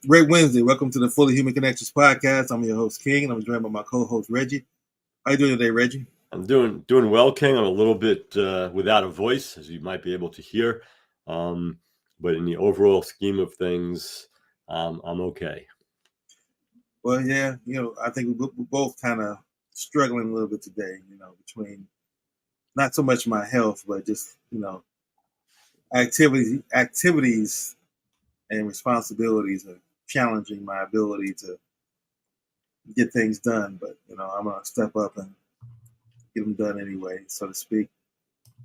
Great Wednesday. Welcome to the Fully Human Connections podcast. I'm your host, King, and I'm joined by my co-host, Reggie. How you doing today, Reggie? I'm doing well, King. I'm a little bit without a voice, as you might be able to hear, but in the overall scheme of things, I'm okay. Well, yeah, I think we're both kind of struggling a little bit today, between not so much my health, but just, activities and responsibilities are challenging my ability to get things done. But, I'm going to step up and get them done anyway, so to speak.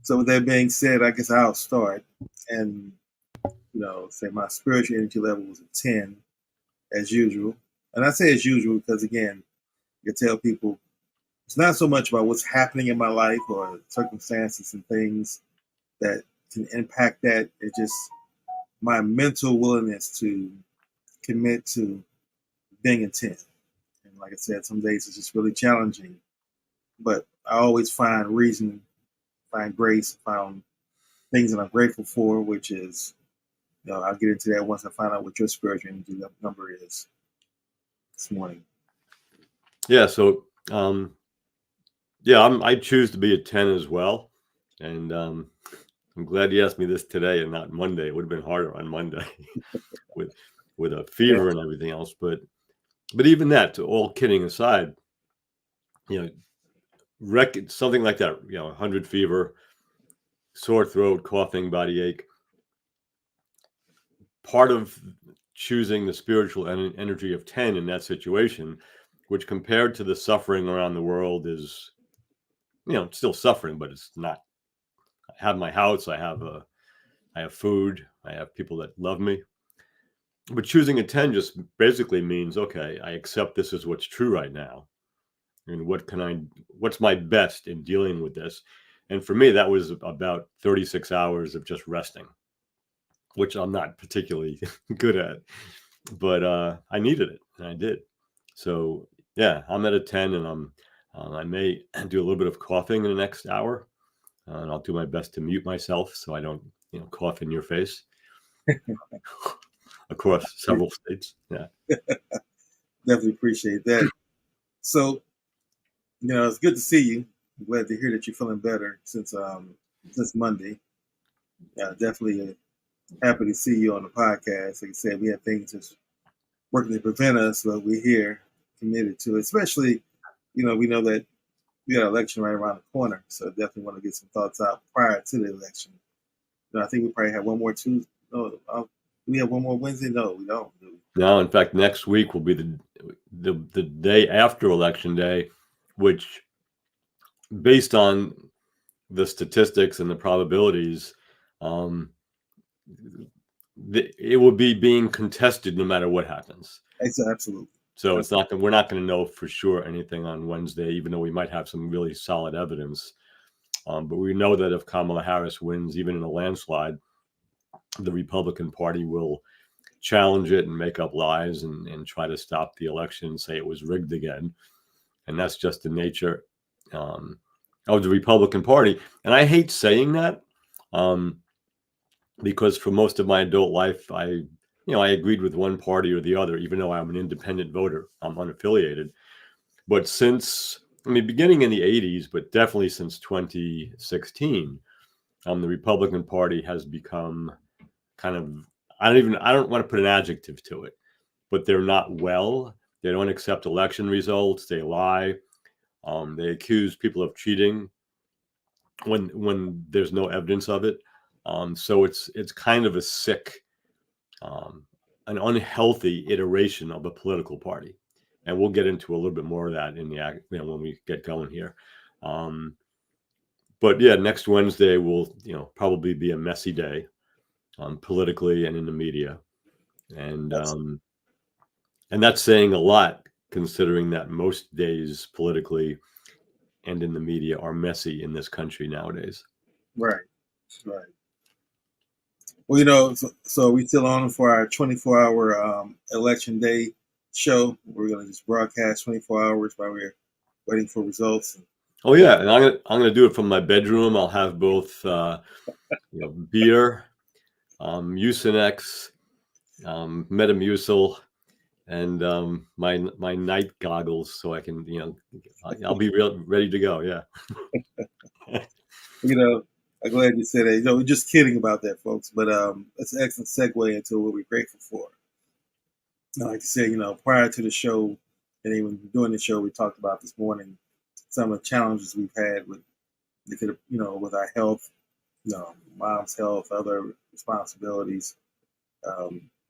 So with that being said, I guess I'll start and, say my spiritual energy level was a 10 as usual. And I say as usual because, again, you tell people it's not so much about what's happening in my life or circumstances and things that can impact that. It's just my mental willingness to commit to being a 10. And like I said, some days it's just really challenging. But I always find reason, find grace, found things that I'm grateful for, which is, I'll get into that once I find out what your spiritual energy number is this morning. Yeah. So, I choose to be a 10 as well, and I'm glad you asked me this today and not Monday. It would have been harder on Monday with a fever Yeah. and everything else. But even that, all kidding aside, something like that, 100 fever, sore throat, coughing, body ache. Part of choosing the spiritual energy of 10 in that situation, which compared to the suffering around the world is, still suffering, but it's not. I have my house, I have food, I have people that love me. But choosing a 10 just basically means, okay, I accept this is what's true right now. And what's my best in dealing with this? And for me, that was about 36 hours of just resting, which I'm not particularly good at, but I needed it and I did. So yeah, I'm at a 10, and I may do a little bit of coughing in the next hour, and I'll do my best to mute myself so I don't, cough in your face across several states. Yeah. Definitely appreciate that. So, it's good to see you. I'm glad to hear that you're feeling better since Monday. Definitely happy to see you on the podcast. Like I said, we have things that's working to prevent us, but we're here, committed to it. Especially, we know that we got an election right around the corner, so definitely want to get some thoughts out prior to the election. I think we probably have one more Tuesday. No, we have one more Wednesday. No, we don't. Do we? No, in fact, next week will be the day after Election Day, which, based on the statistics and the probabilities, it will be being contested no matter what happens. Absolutely. So it's not that we're not going to know for sure anything on Wednesday, even though we might have some really solid evidence. But we know that if Kamala Harris wins, even in a landslide, the Republican Party will challenge it and make up lies and try to stop the election and say it was rigged again. And that's just the nature of the Republican Party. And I hate saying that because for most of my adult life, I agreed with one party or the other, even though I'm an independent voter. I'm unaffiliated. But beginning in the 80s, but definitely since 2016, the Republican Party has become kind of, I don't want to put an adjective to it, but they're not well. They don't accept election results. They lie. They accuse people of cheating when there's no evidence of it. So it's kind of a sick, an unhealthy iteration of a political party, and we'll get into a little bit more of that in when we get going here. But yeah, next Wednesday will probably be a messy day, politically and in the media, and that's saying a lot considering that most days politically and in the media are messy in this country nowadays. Right. Well, so we still on for our 24-hour election day show. We're gonna just broadcast 24 hours while we're waiting for results. Oh yeah, and I'm gonna do it from my bedroom. I'll have both beer, Mucinex, Metamucil, and my night goggles so I can, I'll be ready to go. Yeah. You know, I'm glad you said that. You know, we're just kidding about that, folks. But it's an excellent segue into what we're grateful for. Like I said, prior to the show, and even during the show, we talked about this morning some of the challenges we've had with, with our health, mom's health, other responsibilities.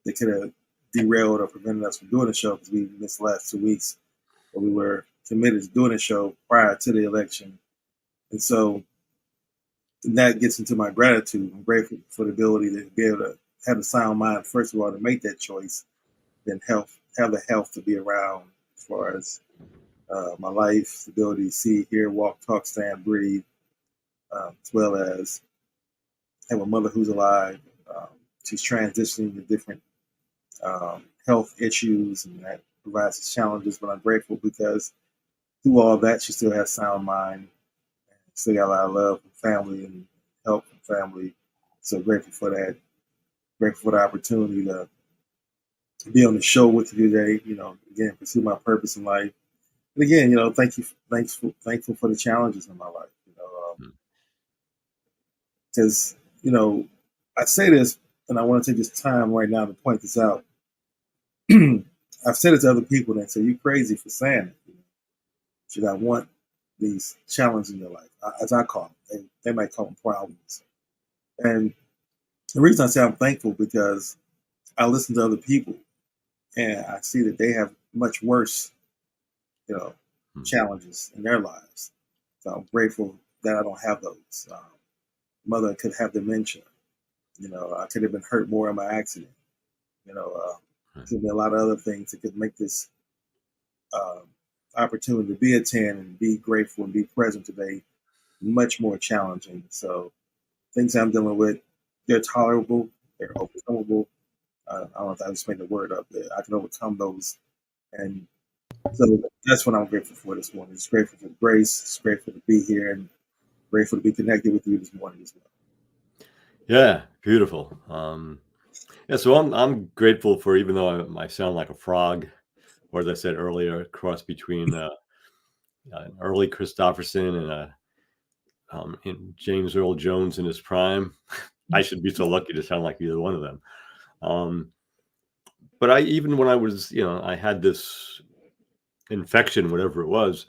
They could have derailed or prevented us from doing the show because we missed the last 2 weeks, but we were committed to doing the show prior to the election. And so that gets into my gratitude. I'm grateful for the ability to be able to have a sound mind, first of all, to make that choice, then have the health to be around as far as my life, the ability to see, hear, walk, talk, stand, breathe, as well as have a mother who's alive. She's transitioning to different health issues, and that provides us challenges. But I'm grateful because through all that, she still has sound mind, still got a lot of love from family and help from family. So grateful for that. Grateful for the opportunity to be on the show with you today. Again, pursue my purpose in life. And again, thankful for the challenges in my life. Because I say this, and I want to take this time right now to point this out. I've said it to other people that say, "You crazy for saying it." Should I want these challenges in your life, as I call them? They might call them problems. And the reason I say I'm thankful because I listen to other people and I see that they have much worse, challenges in their lives. So I'm grateful that I don't have those. Mother could have dementia. I could have been hurt more in my accident. Could be a lot of other things that could make this opportunity to be a 10 and be grateful and be present today much more challenging. So things I'm dealing with, they're tolerable, they're overcomable. I don't know if I just made the word up there. I can overcome those. And so that's what I'm grateful for this morning. Just grateful for grace, just grateful to be here, and grateful to be connected with you this morning as well. Yeah, beautiful. Yeah, so I'm grateful for, even though I sound like a frog, or as I said earlier, a cross between an early Christopherson and in James Earl Jones in his prime. I should be so lucky to sound like either one of them. But even when I was, I had this infection, whatever it was,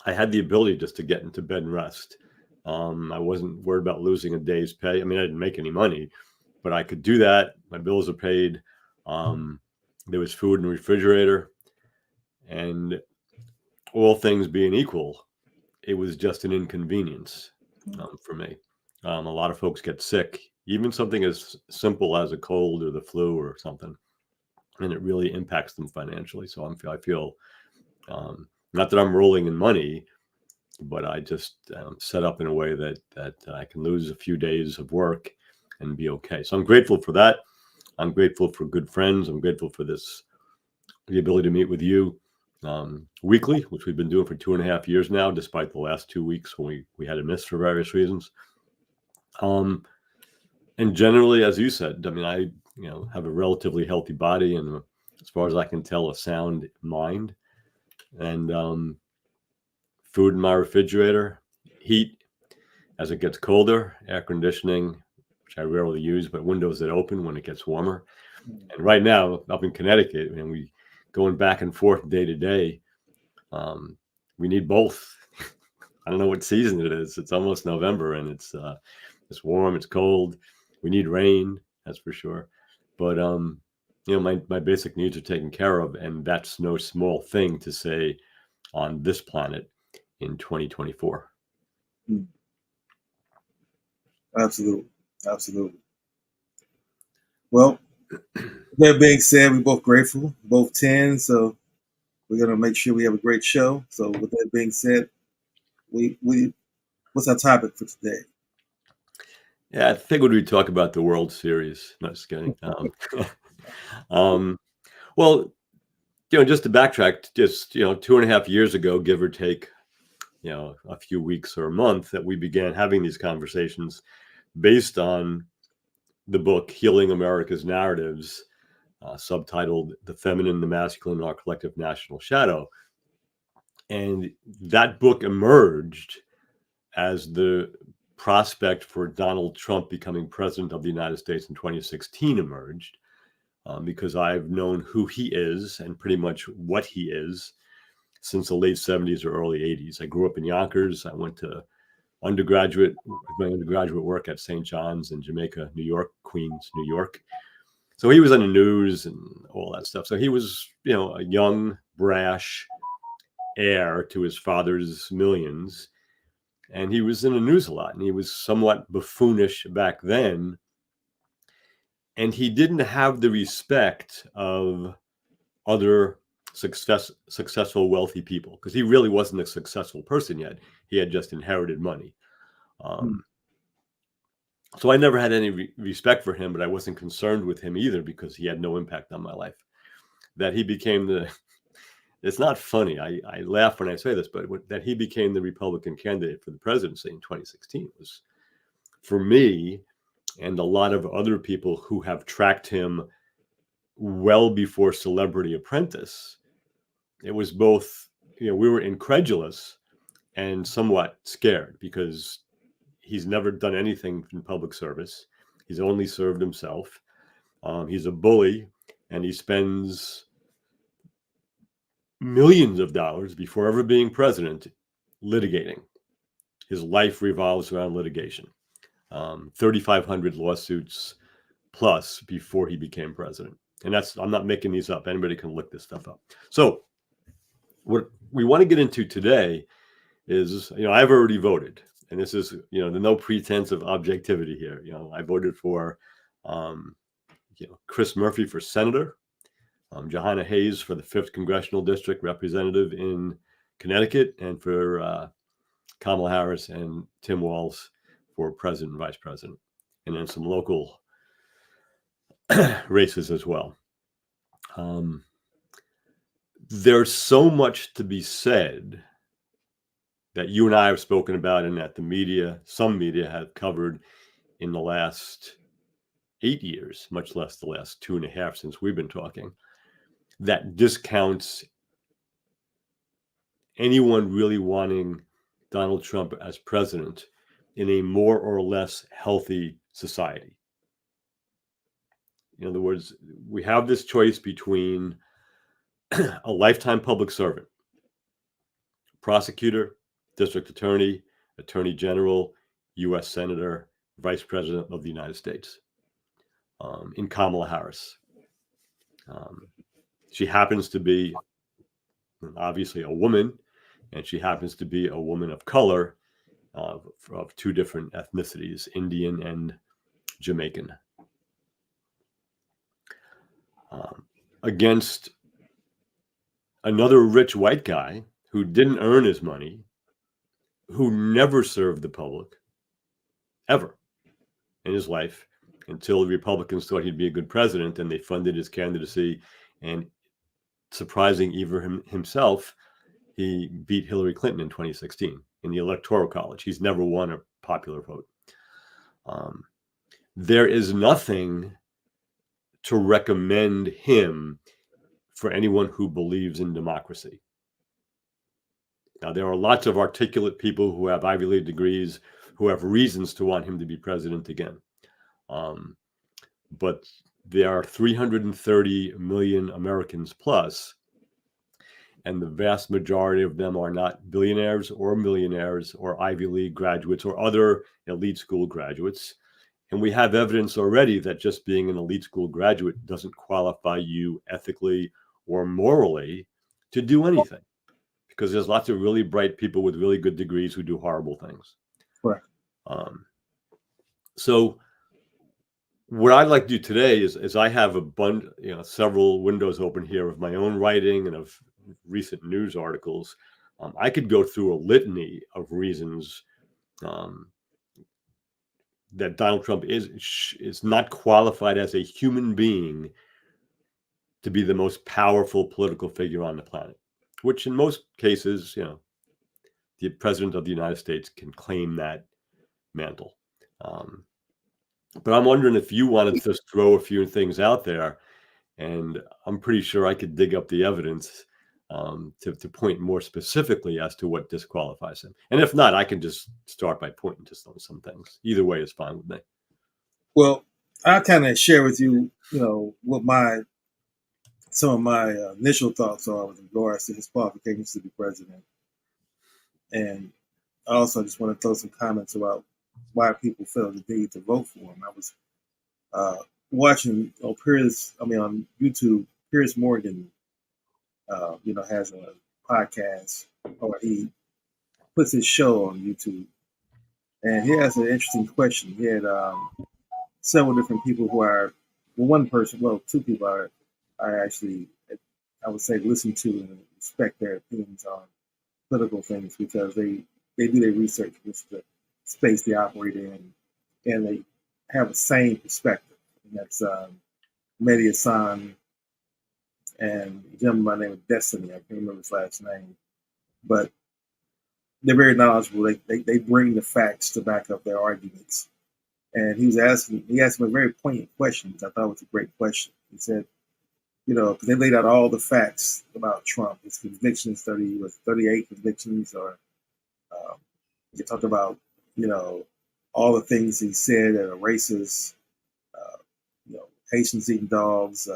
I had the ability just to get into bed and rest. I wasn't worried about losing a day's pay. I mean, I didn't make any money, but I could do that. My bills are paid. There was food in the refrigerator, and all things being equal, it was just an inconvenience for me. A lot of folks get sick, even something as simple as a cold or the flu or something, and it really impacts them financially. So I feel not that I'm rolling in money, but I just set up in a way that I can lose a few days of work and be okay. So I'm grateful for that. I'm grateful for good friends. I'm grateful for the ability to meet with you weekly, which we've been doing for 2.5 years now, despite the last 2 weeks when we had to miss for various reasons. And generally, as you said, I mean, I have a relatively healthy body, and as far as I can tell, a sound mind, and food in my refrigerator, heat as it gets colder, air conditioning, which I rarely use, but windows that open when it gets warmer. And right now, up in Connecticut, and we going back and forth day to day, we need both. I don't know what season it is. It's almost November, and it's warm, it's cold. We need rain, that's for sure. But my basic needs are taken care of, and that's no small thing to say on this planet in 2024. Absolutely. Well, that being said, we're both grateful, both 10, so we're gonna make sure we have a great show. So with that being said, we what's our topic for today? Yeah, I figured we'd talk about the World Series. No, just kidding. Well, just to backtrack, just 2.5 years ago, give or take, a few weeks or a month, that we began having these conversations based on the book Healing America's Narratives, subtitled "The Feminine, the Masculine, Our Collective National Shadow." And that book emerged as the prospect for Donald Trump becoming president of the United States in 2016 emerged, because I've known who he is and pretty much what he is since the late 70s or early 80s. I grew up in Yonkers. I went to my undergraduate work at St. John's in Jamaica, New York, Queens, New York. So he was on the news and all that stuff. So he was, a young, brash heir to his father's millions. And he was in the news a lot, and he was somewhat buffoonish back then. And he didn't have the respect of other successful, wealthy people, because he really wasn't a successful person yet. He had just inherited money. So I never had any respect for him, but I wasn't concerned with him either, because he had no impact on my life. That he became it's not funny, I laugh when I say this, but that he became the Republican candidate for the presidency in 2016 was, for me and a lot of other people who have tracked him well before Celebrity Apprentice, it was both, we were incredulous and somewhat scared, because he's never done anything in public service. He's only served himself. He's a bully, and he spends millions of dollars before ever being president litigating. His life revolves around litigation. 3,500 lawsuits plus before he became president. And I'm not making these up. Anybody can look this stuff up. So what we want to get into today is, I've already voted, and this is, the no pretense of objectivity here. I voted for, Chris Murphy for senator, Johanna Hayes for the 5th Congressional District representative in Connecticut, and for Kamala Harris and Tim Walz for president and vice president, and then some local races as well. There's so much to be said that you and I have spoken about, and that some media have covered in the last 8 years, much less the last 2.5 since we've been talking, that discounts anyone really wanting Donald Trump as president in a more or less healthy society. In other words, we have this choice between a lifetime public servant, prosecutor, district attorney, attorney general, U.S. senator, vice president of the United States, in Kamala Harris. She happens to be obviously a woman, and she happens to be a woman of color, of 2 different ethnicities, Indian and Jamaican, against another rich white guy who didn't earn his money, who never served the public ever in his life, until the Republicans thought he'd be a good president, and they funded his candidacy. And surprising even himself, he beat Hillary Clinton in 2016 in the Electoral College. He's never won a popular vote. There is nothing to recommend him for anyone who believes in democracy. Now, there are lots of articulate people who have Ivy League degrees who have reasons to want him to be president again. But there are 330 million Americans plus, and the vast majority of them are not billionaires or millionaires or Ivy League graduates or other elite school graduates. And we have evidence already that just being an elite school graduate doesn't qualify you ethically or morally to do anything, because there's lots of really bright people with really good degrees who do horrible things. Right. So what I'd like to do today is I have a bunch, several windows open here of my own writing and of recent news articles. I could go through a litany of reasons that Donald Trump is not qualified as a human being to be the most powerful political figure on the planet, which in most cases, the president of the United States can claim that mantle. But I'm wondering if you wanted to just throw a few things out there And I'm pretty sure I could dig up the evidence to point more specifically as to what disqualifies him. And if not, I can just start by pointing to some things. Either way is fine with me. Well, I'll kind of share with you, what some of my initial thoughts are with regards to his qualifications to be president. And also, I just want to throw some comments about why people feel the need to vote for him. I was watching on YouTube, Piers Morgan, has a podcast, or he puts his show on YouTube, and he has an interesting question. He had several different people who are, two people I actually, I would say, listen to and respect their opinions on political things, because they do their research with the space they operate in, and they have the same perspective. And that's Mehdi Hassan and a gentleman by the name of Destiny. I can't remember his last name, but they're very knowledgeable. They bring the facts to back up their arguments. And he asked him a very poignant question, which I thought was a great question. He said, because they laid out all the facts about Trump, his convictions, 38 convictions, or they talked about, all the things he said that are racist, Haitians eating dogs.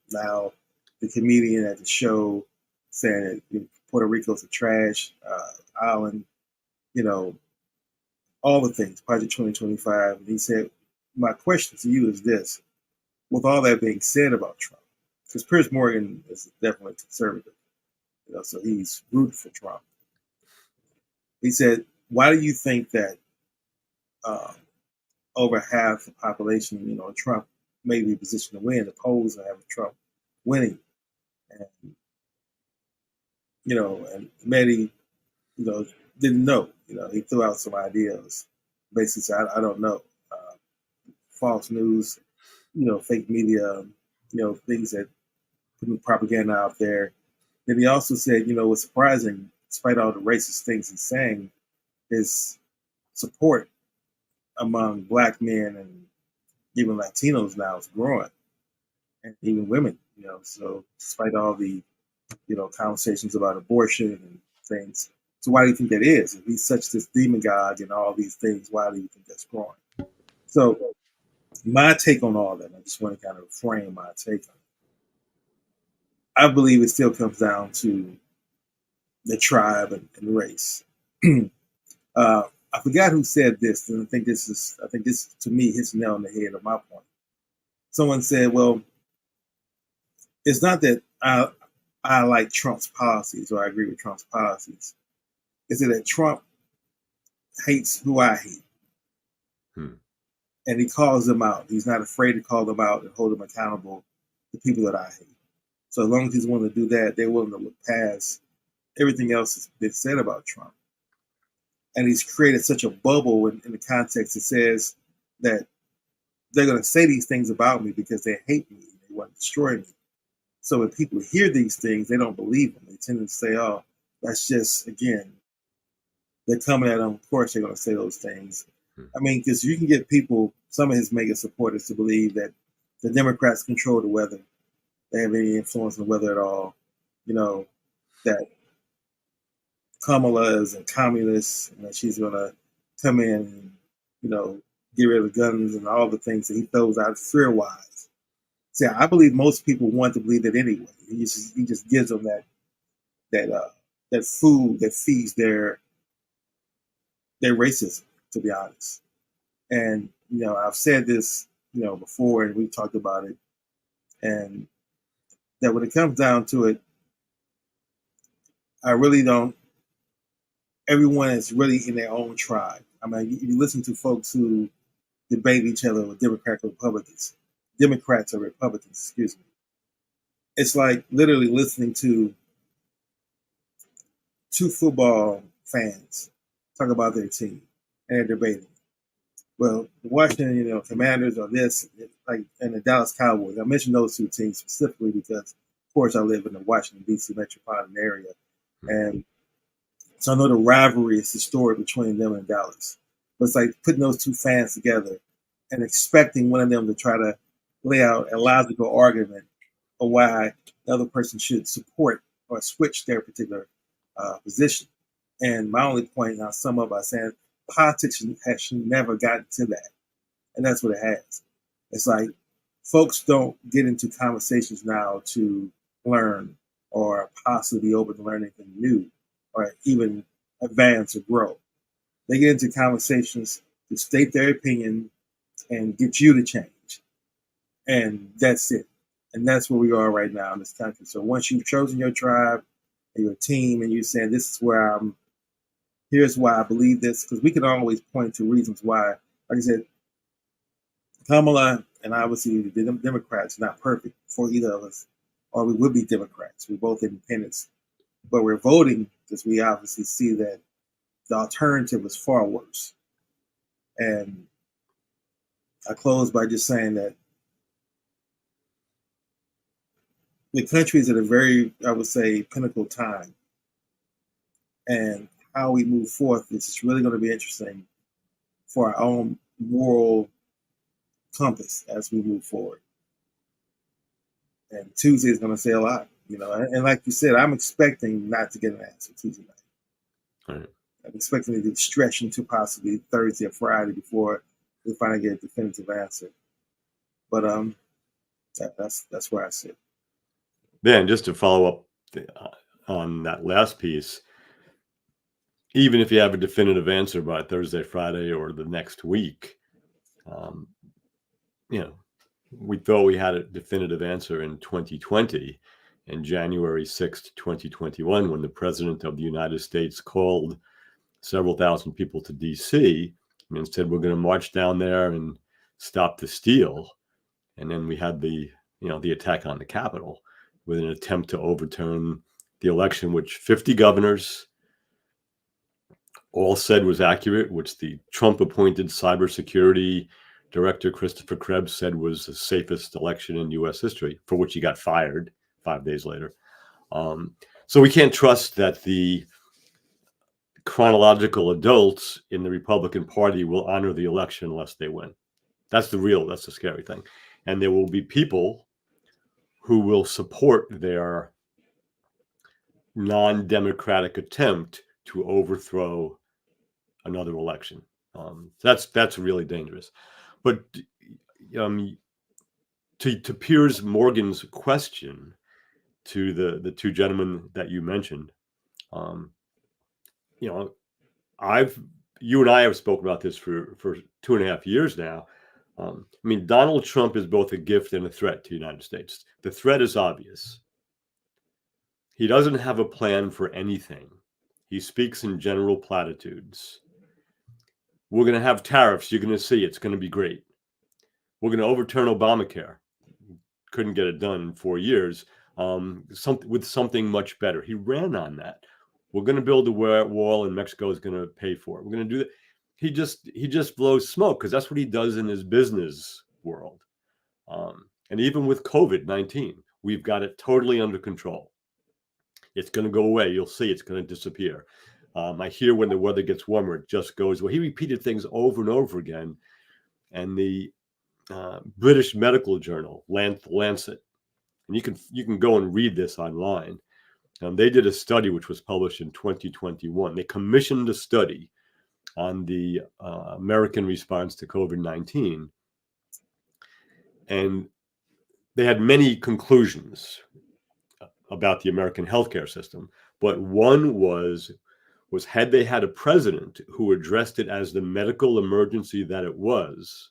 Now, the comedian at the show saying that Puerto Rico's a trash island, all the things, Project 2025. And he said, my question to you is this: with all that being said about Trump, because Piers Morgan is definitely conservative, so he's rooting for Trump. He said, why do you think that over half the population, Trump may be positioned to win, the polls are having Trump winning? And, and Mehdi, didn't know. He threw out some ideas. Basically said, I don't know. False news, fake media, things that put propaganda out there. Then he also said, what's surprising, despite all the racist things he's saying, is support among Black men and even Latinos now is growing, and even women. So despite all the conversations about abortion and things, so why do you think that is? If he's such this demagogue and all these things, why do you think that's growing? So my take on all that, I just want to kind of frame my take on it. I believe it still comes down to the tribe and race. I forgot who said this, and I think this to me hits the nail on the head of my point. Someone said, "Well, it's not that I like Trump's policies or I agree with Trump's policies. It's that Trump hates who I hate, and he calls them out. He's not afraid to call them out and hold them accountable, the people that I hate. So as long as he's willing to do that, they're willing to look past everything else that's been said about Trump. And he's created such a bubble in the context that says that they're going to say these things about me because they hate me and they want to destroy me. So when people hear these things, they don't believe them. They tend to say, oh, that's just, again, they're coming at him. Of course, they're going to say those things. I mean, because you can get people, some of his mega supporters, to believe that the Democrats control the weather. They have any influence on the weather at all. That Kamala is a communist and that she's going to come in and, get rid of the guns and all the things that he throws out fear-wise. See, I believe most people want to believe that anyway. He just gives them that food that feeds their racism, to be honest. And I've said this before, and we've talked about it, and that when it comes down to it, I really don't. Everyone is really in their own tribe. I mean, you listen to folks who debate each other with Democrats or Republicans. Excuse me. It's like literally listening to two football fans talk about their team and they're debating. Well, the Washington, Commanders are this, and the Dallas Cowboys. I mentioned those two teams specifically because, of course, I live in the Washington, D.C. metropolitan area. And so I know the rivalry is historic between them and Dallas. But it's like putting those two fans together and expecting one of them to try to lay out a logical argument or why the other person should support or switch their particular position. And my only point, and I'll sum up by saying, politics has never gotten to that, and that's what it has. It's like folks don't get into conversations now to learn or possibly be open to learn anything new or even advance or grow. They get into conversations to state their opinion and get you to change. And that's it. And that's where we are right now in this country. So once you've chosen your tribe and your team and you're saying, this is where here's why I believe this, because we can always point to reasons why. Like I said, Kamala and obviously the Democrats are not perfect for either of us, or we would be Democrats. We're both independents, but we're voting because we obviously see that the alternative is far worse. And I close by just saying that the country is at a very, I would say, pinnacle time. And how we move forth is really going to be interesting for our own moral compass as we move forward. And Tuesday is going to say a lot, and like you said, I'm expecting not to get an answer Tuesday night. Right. I'm expecting it to stretch into possibly Thursday or Friday before we finally get a definitive answer. But that's where I sit. Then, just to follow up on that last piece, even if you have a definitive answer by Thursday, Friday, or the next week, we thought we had a definitive answer in 2020, in January 6th, 2021, when the President of the United States called several thousand people to D.C. and said, we're going to march down there and stop the steal. And then we had the attack on the Capitol with an attempt to overturn the election, which 50 governors all said was accurate, which the Trump-appointed cybersecurity director, Christopher Krebs, said was the safest election in U.S. history, for which he got fired 5 days later. So we can't trust that the chronological adults in the Republican Party will honor the election unless they win. That's the scary thing. And there will be people who will support their non-democratic attempt to overthrow another election. That's really dangerous. But to Piers Morgan's question to the two gentlemen that you mentioned, you and I have spoken about this for 2.5 years now. Donald Trump is both a gift and a threat to the United States. The threat is obvious. He doesn't have a plan for anything. He speaks in general platitudes. We're going to have tariffs. You're going to see it's going to be great. We're going to overturn Obamacare. Couldn't get it done in 4 years. With something much better. He ran on that. We're going to build a wall, and Mexico is going to pay for it. We're going to do that. He just blows smoke because that's what he does in his business world. And even with COVID-19, we've got it totally under control. It's going to go away. You'll see it's going to disappear. I hear when the weather gets warmer, it just goes away. He repeated things over and over again. And the British medical journal, Lancet, and you can go and read this online. They did a study which was published in 2021. They commissioned a study on the American response to COVID-19. And they had many conclusions about the American healthcare system. But one was had they had a president who addressed it as the medical emergency that it was,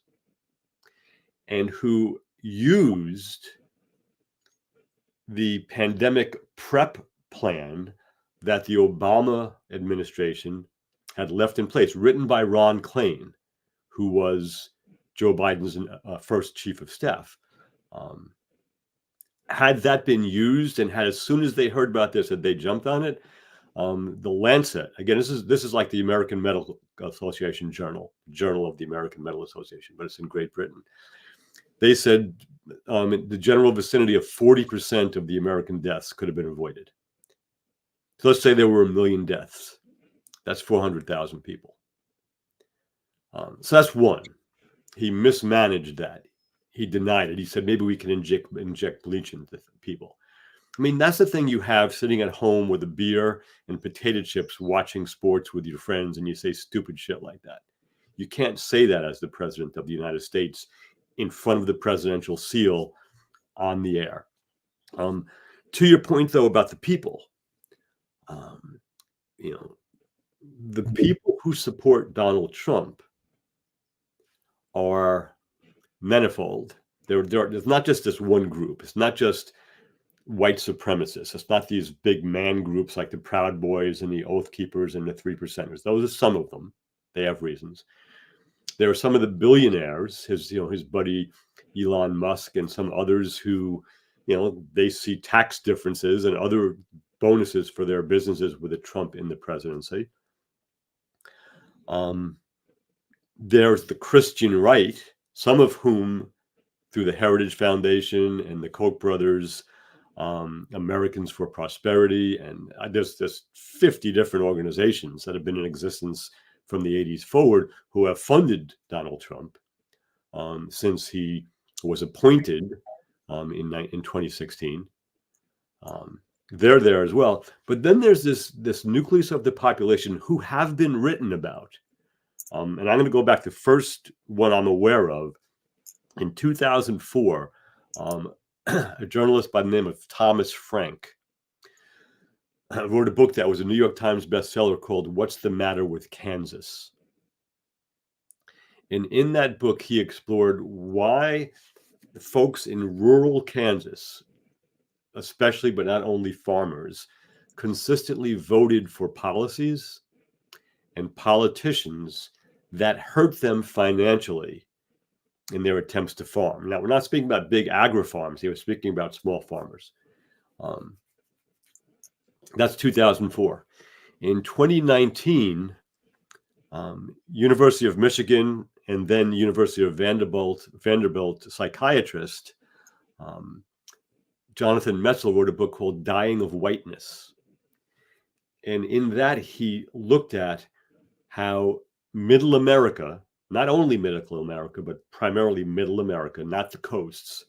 and who used the pandemic prep plan that the Obama administration had left in place, written by Ron Klain, who was Joe Biden's first chief of staff. Had that been used, and had, as soon as they heard about this, had they jumped on it, the Lancet, again, this is like the American Medical Association Journal of the American Medical Association, but it's in Great Britain. They said the general vicinity of 40% of the American deaths could have been avoided. So let's say there were 1 million deaths. That's 400,000 people. So that's one. He mismanaged that. he denied it. He said maybe we can inject bleach into people. I mean, that's the thing you have sitting at home with a beer and potato chips watching sports with your friends, and you say stupid shit like that. You can't say that as the president of the United States in front of the presidential seal on the air. To your point, though, about the people, you know, the people who support Donald Trump are manifold. There's not just this one group. It's not just white supremacists. It's not these big man groups like the Proud Boys and the Oath Keepers and the Three Percenters. Those are some of them. They have reasons. There are some of the billionaires, his buddy Elon Musk and some others who, they see tax differences and other bonuses for their businesses with a Trump in the presidency. There's the Christian right, some of whom, through the Heritage Foundation and the Koch brothers, Americans for Prosperity, and there's 50 different organizations that have been in existence from the 80s forward who have funded Donald Trump since he was appointed in 2016. They're there as well. But then there's this nucleus of the population who have been written about. And I'm going to go back to the first one I'm aware of. In 2004, a journalist by the name of Thomas Frank wrote a book that was a New York Times bestseller called What's the Matter with Kansas? And in that book, he explored why folks in rural Kansas, especially but not only farmers, consistently voted for policies and politicians that hurt them financially in their attempts to farm. Now, we're not speaking about big agri-farms. He was speaking about small farmers. That's 2004. In 2019, University of Michigan and then University of Vanderbilt psychiatrist Jonathan Metzl wrote a book called Dying of Whiteness. And in that, he looked at how middle America, not only middle America, but primarily middle America, not the coasts,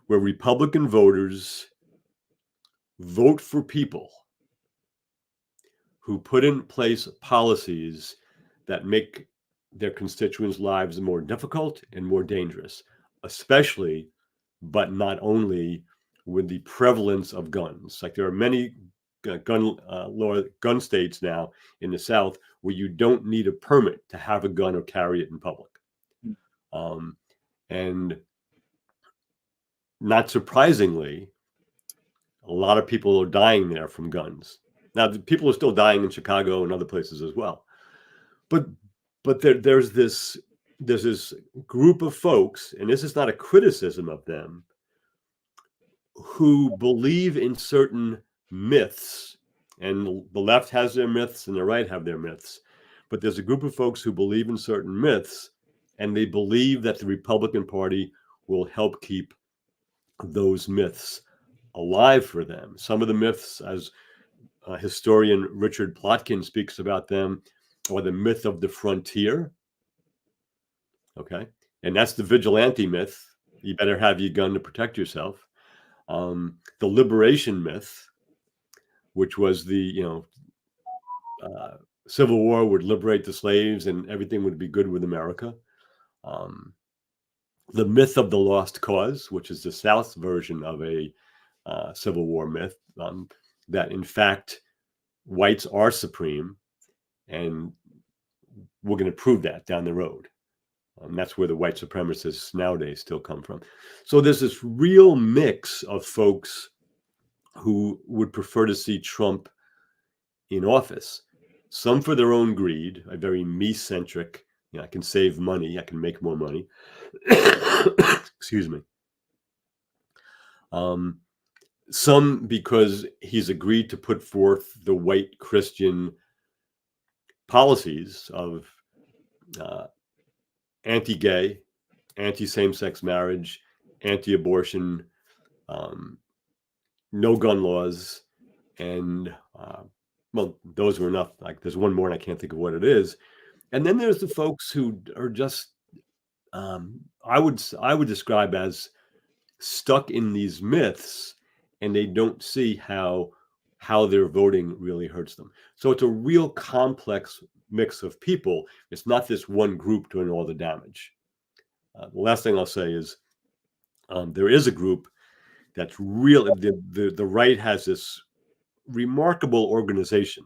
where Republican voters vote for people who put in place policies that make their constituents' lives more difficult and more dangerous, especially, but not only, with the prevalence of guns. Like there are many gun states now in the South where you don't need a permit to have a gun or carry it in public. And not surprisingly, a lot of people are dying there from guns. Now, the people are still dying in Chicago and other places as well. But there's this group of folks, and this is not a criticism of them, who believe in certain myths, and the left has their myths and the right have their myths. But there's a group of folks who believe in certain myths, and they believe that the Republican Party will help keep those myths alive for them. Some of the myths, as historian Richard Plotkin speaks about them, are the myth of the frontier. Okay. And that's the vigilante myth. You better have your gun to protect yourself. The liberation myth, which was the, Civil War would liberate the slaves and everything would be good with America. The myth of the lost cause, which is the South's version of a Civil War myth, that in fact whites are supreme, and we're going to prove that down the road. That's where the white supremacists nowadays still come from. So there's this real mix of folks who would prefer to see Trump in office. Some for their own greed, a very me-centric, I can save money, I can make more money. Excuse me. Some because he's agreed to put forth the white Christian policies of anti-gay, anti-same-sex marriage, anti-abortion, no gun laws, and those were enough. Like there's one more and I can't think of what it is. And then there's the folks who are just I would describe as stuck in these myths, and they don't see how their voting really hurts them. So it's a real complex mix of people. It's not this one group doing all the damage. The last thing I'll say is there is a group that's real. The right has this remarkable organization,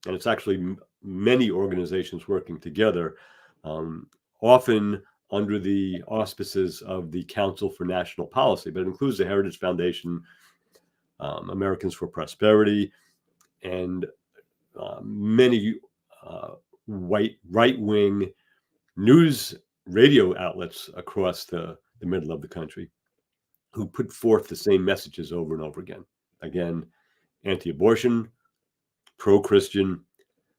and it's actually many organizations working together, often under the auspices of the Council for National Policy, but it includes the Heritage Foundation, Americans for Prosperity, and many right-wing news radio outlets across the middle of the country who put forth the same messages over and over again. Again, anti-abortion, pro-Christian,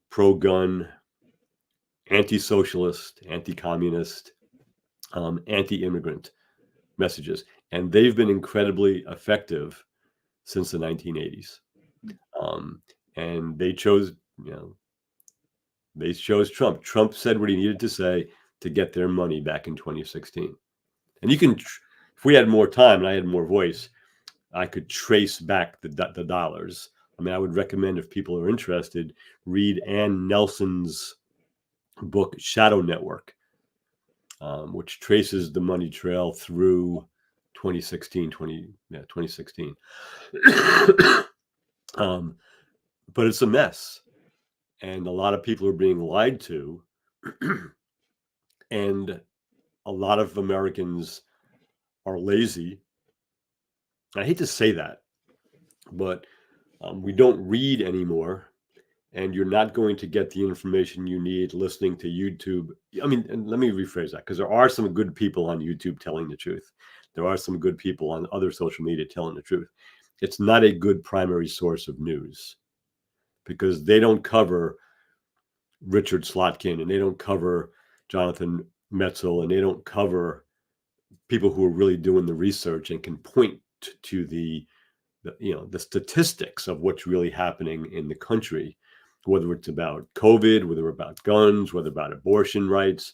pro-gun, anti-socialist, anti-communist, anti-immigrant messages. And they've been incredibly effective since the 1980s. And they chose Trump. Trump said what he needed to say to get their money back in 2016. And you can, if we had more time and I had more voice, I could trace back the dollars. I mean, I would recommend, if people are interested, read Ann Nelson's book Shadow Network, which traces the money trail through 2016. But it's a mess, and a lot of people are being lied to, and a lot of Americans are lazy. I hate to say that, but we don't read anymore, and you're not going to get the information you need listening to YouTube. I mean, and let me rephrase that, because there are some good people on YouTube telling the truth. There are some good people on other social media telling the truth. It's not a good primary source of news, because they don't cover Richard Slotkin, and they don't cover Jonathan Metzl, and they don't cover people who are really doing the research and can point to the statistics of what's really happening in the country, whether it's about COVID, whether about guns, whether about abortion rights.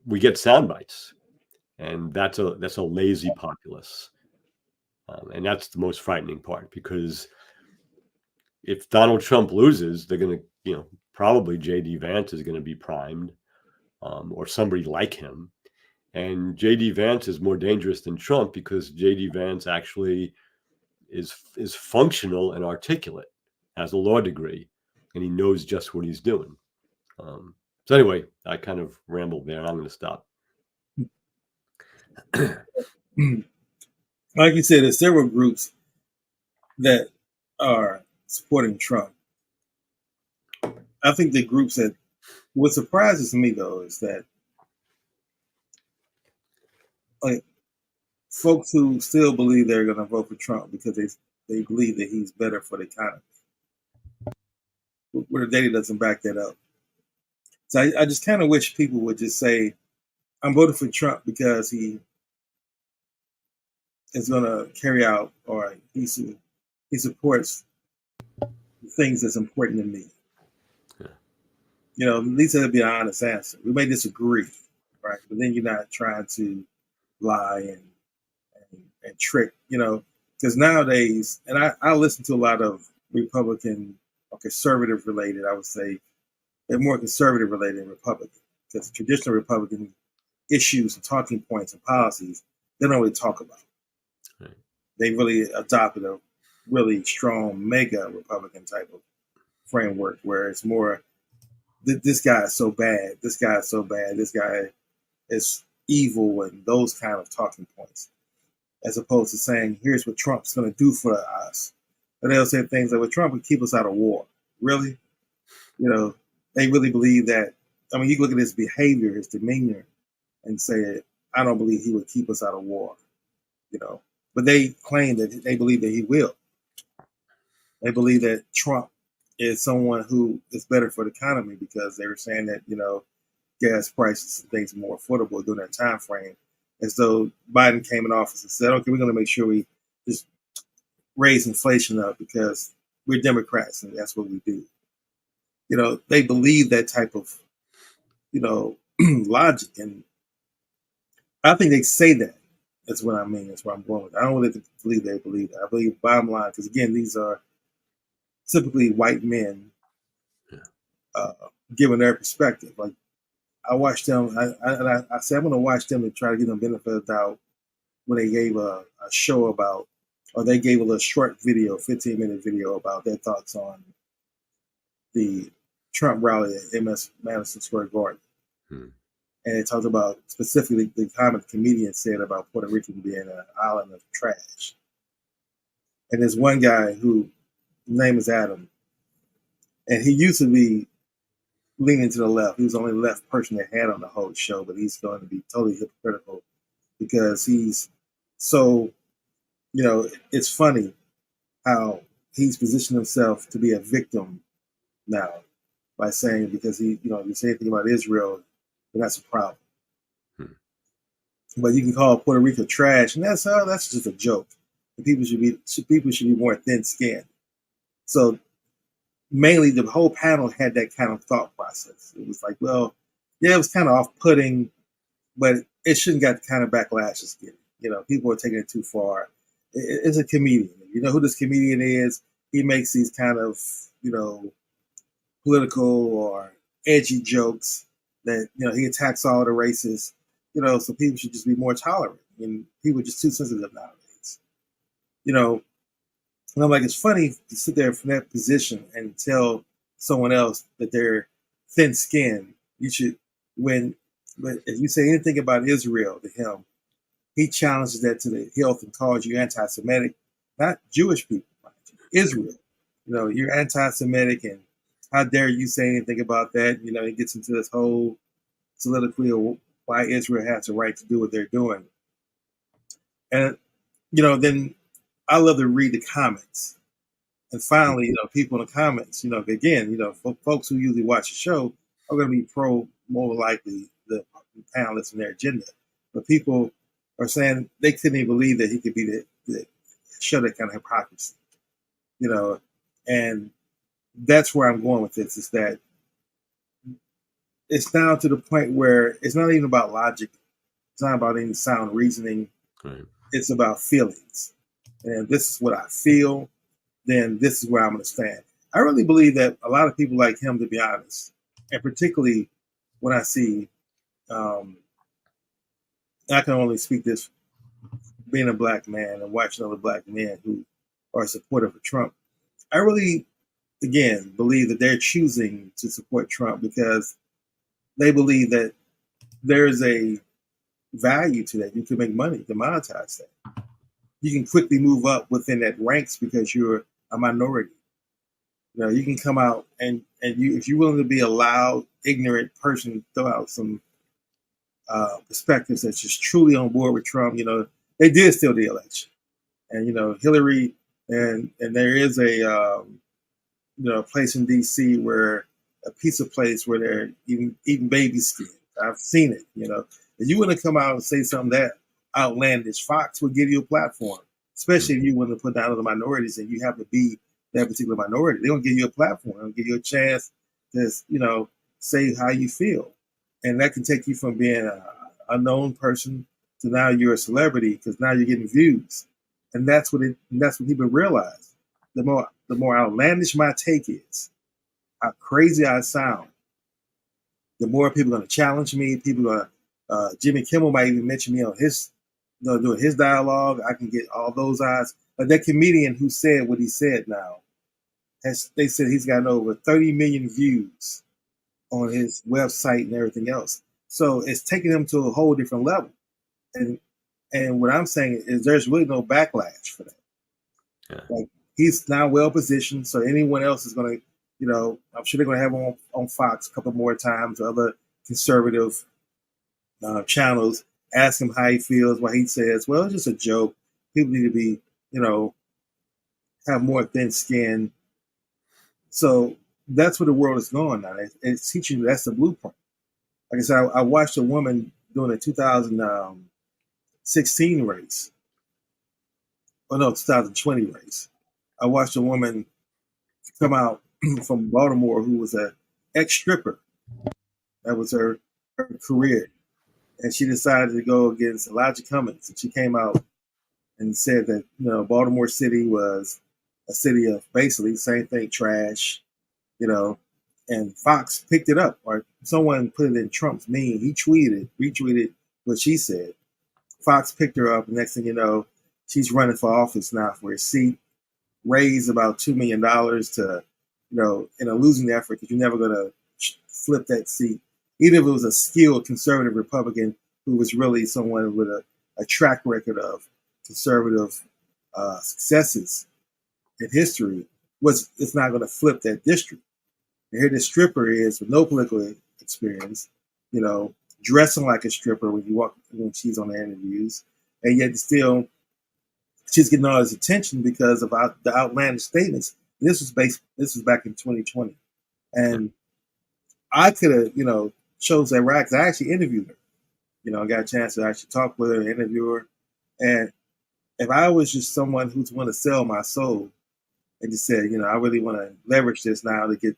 We get sound bites, and that's a lazy populace, and that's the most frightening part, because if Donald Trump loses, they're going to, probably J.D. Vance is going to be primed, or somebody like him. And J.D. Vance is more dangerous than Trump, because J.D. Vance actually is functional and articulate, has a law degree, and he knows just what he's doing. So anyway, I kind of rambled there, and I'm going to stop. Like you said, there's several groups that are supporting Trump. I think the groups that, what surprises me though, is that like folks who still believe they're going to vote for Trump because they believe that he's better for the economy, where the data doesn't back that up. So I just kind of wish people would just say, I'm voting for Trump because he is going to carry out, or he supports things that's important to me. Yeah. At least it'll be an honest answer. We may disagree, right? But then you're not trying to lie and trick, because nowadays, and I listen to a lot of Republican or conservative related, I would say they're more conservative related than Republican, because traditional Republican issues and talking points and policies, they don't really talk about. Right. They really adopted a really strong mega Republican type of framework, where it's more, this guy is so bad, this guy is so bad, this guy is evil, and those kind of talking points, as opposed to saying, here's what Trump's going to do for us. And they'll say things like, well, Trump would keep us out of war. Really? They really believe that. I mean, you look at his behavior, his demeanor, and say, I don't believe he would keep us out of war. But they claim that they believe that he will. They believe that Trump is someone who is better for the economy, because they were saying that, gas prices and things are more affordable during that time frame. As though Biden came in office and said, okay, we're going to make sure we just raise inflation up because we're Democrats and that's what we do. They believe that type of, logic. And I think they say that. That's what I mean. That's where I'm going with it. I don't really believe they believe that. I believe bottom line, because again, these are typically white men Yeah. uh, giving their perspective. Like I watched them. I said I'm going to watch them and try to give them benefit of the doubt when they gave a show about, or they gave a little short video, 15-minute video about their thoughts on the Trump rally at MS Madison Square Garden. Hmm. And it talked about specifically the comment the comedian said about Puerto Rico being an island of trash. And there's one guy who his name is Adam, and he used to be leaning to the left. He was the only left person they had on the whole show, but he's going to be totally hypocritical because he's so, it's funny how he's positioned himself to be a victim now by saying because you say anything about Israel, then that's a problem. Hmm. But you can call Puerto Rico trash, and that's just a joke. And people should be more thin-skinned. So mainly the whole panel had that kind of thought process. It was like, well, yeah, it was kind of off-putting, but it shouldn't get the kind of backlash it's getting. People are taking it too far. It's a comedian. You know who this comedian is? He makes these kind of, political or edgy jokes that, he attacks all the races, so people should just be more tolerant. And people are just too sensitive nowadays. And I'm like, it's funny to sit there from that position and tell someone else that they're thin skinned. You should, when if you say anything about Israel to him, he challenges that to the hilt and calls you anti Semitic, not Jewish people, Israel. You're anti Semitic, and how dare you say anything about that? He gets into this whole soliloquy of why Israel has the right to do what they're doing. And, then I love to read the comments. And finally, people in the comments, again, folks who usually watch the show are going to be more likely the panelists and their agenda. But people are saying they couldn't even believe that he could be the show that kind of hypocrisy, and that's where I'm going with this. Is that it's down to the point where it's not even about logic. It's not about any sound reasoning. Right. It's about feelings. And this is what I feel. Then this is where I'm going to stand. I really believe that a lot of people like him, to be honest, and particularly when I see, I can only speak this being a black man and watching other black men who are supportive of Trump. I really, again, believe that they're choosing to support Trump because they believe that there's a value to that. You can make money, you can monetize that. You can quickly move up within that ranks because you're a minority. You can come out and if you're willing to be a loud, ignorant person, throw out some perspectives that's just truly on board with Trump. They did steal the election, and Hillary, and there is a place in D.C. where a pizza place where they're eating baby skin. I've seen it. If you want to come out and say something that outlandish, Fox would give you a platform, especially if you want to put down other minorities and you have to be that particular minority. They don't give you a platform. They'll give you a chance to say how you feel, and that can take you from being an unknown person to now you're a celebrity because now you're getting views, and that's what people realize. The more outlandish my take is, how crazy I sound, the more people are going to challenge me. People are Jimmy Kimmel might even mention me on his, doing his dialogue. I can get all those eyes. But that comedian who said what he said now, they said he's gotten over 30 million views on his website and everything else. So it's taking him to a whole different level. And what I'm saying is there's really no backlash for that. Yeah. Like he's now well positioned, so anyone else is going to, I'm sure they're going to have him on Fox a couple more times, other conservative channels, ask him how he feels, what he says. Well, it's just a joke. People need to be, have more thin skin. So that's where the world is going now. It's teaching you that's the blueprint. Like I said, I watched a woman doing a 2016 race. Oh no, 2020 race. I watched a woman come out from Baltimore who was a ex stripper. That was her her career, and she decided to go against Elijah Cummings. And she came out and said that Baltimore City was a city of basically the same thing, trash, you know. And Fox picked it up, or someone put it in Trump's meme. He retweeted what she said. Fox picked her up. Next thing you know, she's running for office now for a seat, raised about $2 million to, in a losing effort because you're never going to flip that seat. Even if it was a skilled conservative Republican who was really someone with a track record of conservative successes in history, it's not going to flip that district. And here this stripper is with no political experience, dressing like a stripper when she's on the interviews, and yet still she's getting all this attention because of the outlandish statements. This was back in 2020, and I could have chose that right because I actually interviewed her. I got a chance to actually talk with her and interview her, and if I was just someone who's want to sell my soul and just said, I really want to leverage this now to get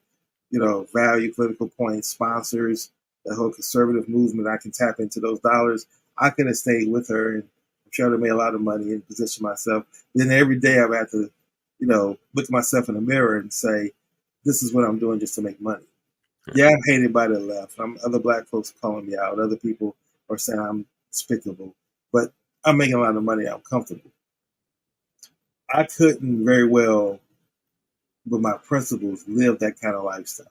value, political points, sponsors, the whole conservative movement, I can tap into those dollars. I could have stayed with her, and I'm sure I would have made a lot of money and position myself. But then every day I would have to, look at myself in the mirror and say, this is what I'm doing just to make money. Yeah, I'm hated by the left. Other black folks are calling me out. Other people are saying I'm despicable. But I'm making a lot of money. I'm comfortable. I couldn't very well, with my principles, live that kind of lifestyle.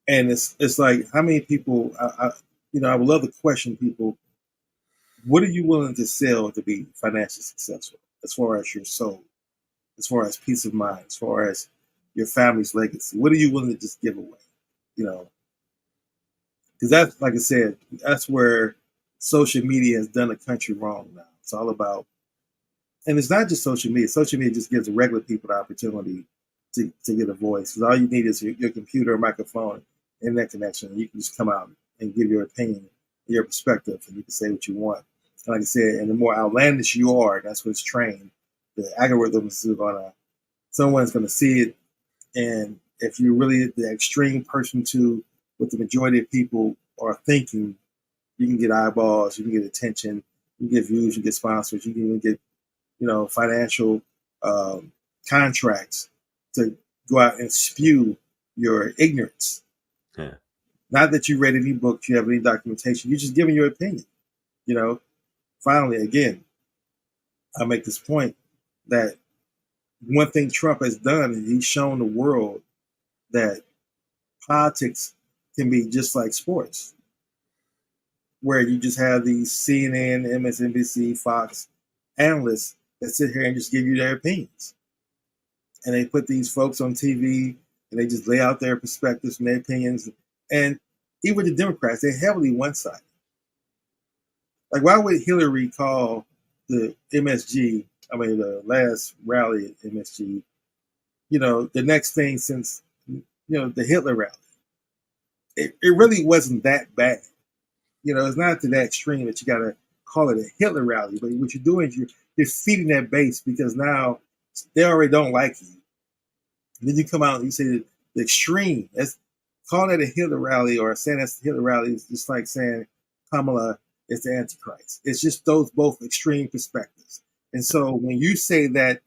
And it's like, how many people, I would love to question people, what are you willing to sell to be financially successful as far as your soul, as far as peace of mind, as far as your family's legacy? What are you willing to just give away? Because that's, like I said, that's where social media has done the country wrong now. It's all about, and it's not just social media. Social media just gives regular people the opportunity to get a voice. Because all you need is your computer, microphone, internet connection. And you can just come out and give your opinion, your perspective, and you can say what you want. And like I said, and the more outlandish you are, that's what it's trained. The algorithms are someone's gonna see it, and if you're really the extreme person to what the majority of people are thinking, you can get eyeballs, you can get attention, you can get views, you can get sponsors, you can even get financial contracts to go out and spew your ignorance. Yeah. Not that you read any books, you have any documentation, you're just giving your opinion. Finally, again, I make this point that one thing Trump has done is he's shown the world that politics can be just like sports, where you just have these CNN, MSNBC, Fox analysts that sit here and just give you their opinions. And they put these folks on TV and they just lay out their perspectives and their opinions. And even the Democrats, they're heavily one-sided. Like, why would Hillary call the the last rally at MSG, the next thing since, the Hitler rally? It really wasn't that bad. It's not to that extreme that you got to call it a Hitler rally. But what you're doing is you're feeding that base because now they already don't like you. And then you come out and you say the extreme. That's calling it a Hitler rally or saying that's the Hitler rally is just like saying Kamala is the Antichrist. It's just those both extreme perspectives. And so when you say that,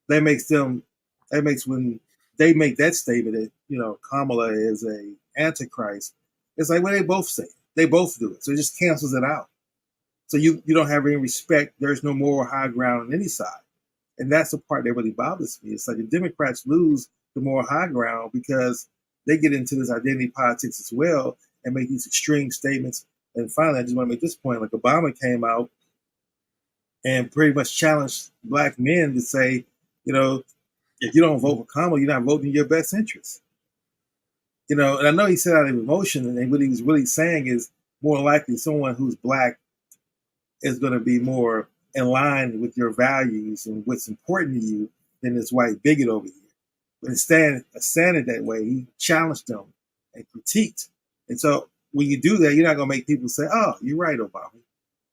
when they make that statement that, Kamala is a Antichrist, it's like, well, they both say it. They both do it. So it just cancels it out. So you don't have any respect. There's no moral high ground on any side. And that's the part that really bothers me. It's like the Democrats lose the moral high ground because they get into this identity politics as well and make these extreme statements. And finally, I just want to make this point. Like, Obama came out and pretty much challenged black men to say, if you don't vote for Kamala, you're not voting in your best interest. And I know he said out of emotion, and what he was really saying is more likely someone who's black is going to be more in line with your values and what's important to you than this white bigot over here. But instead of saying it that way, he challenged them and critiqued. And so when you do that, you're not going to make people say, oh, you're right, Obama.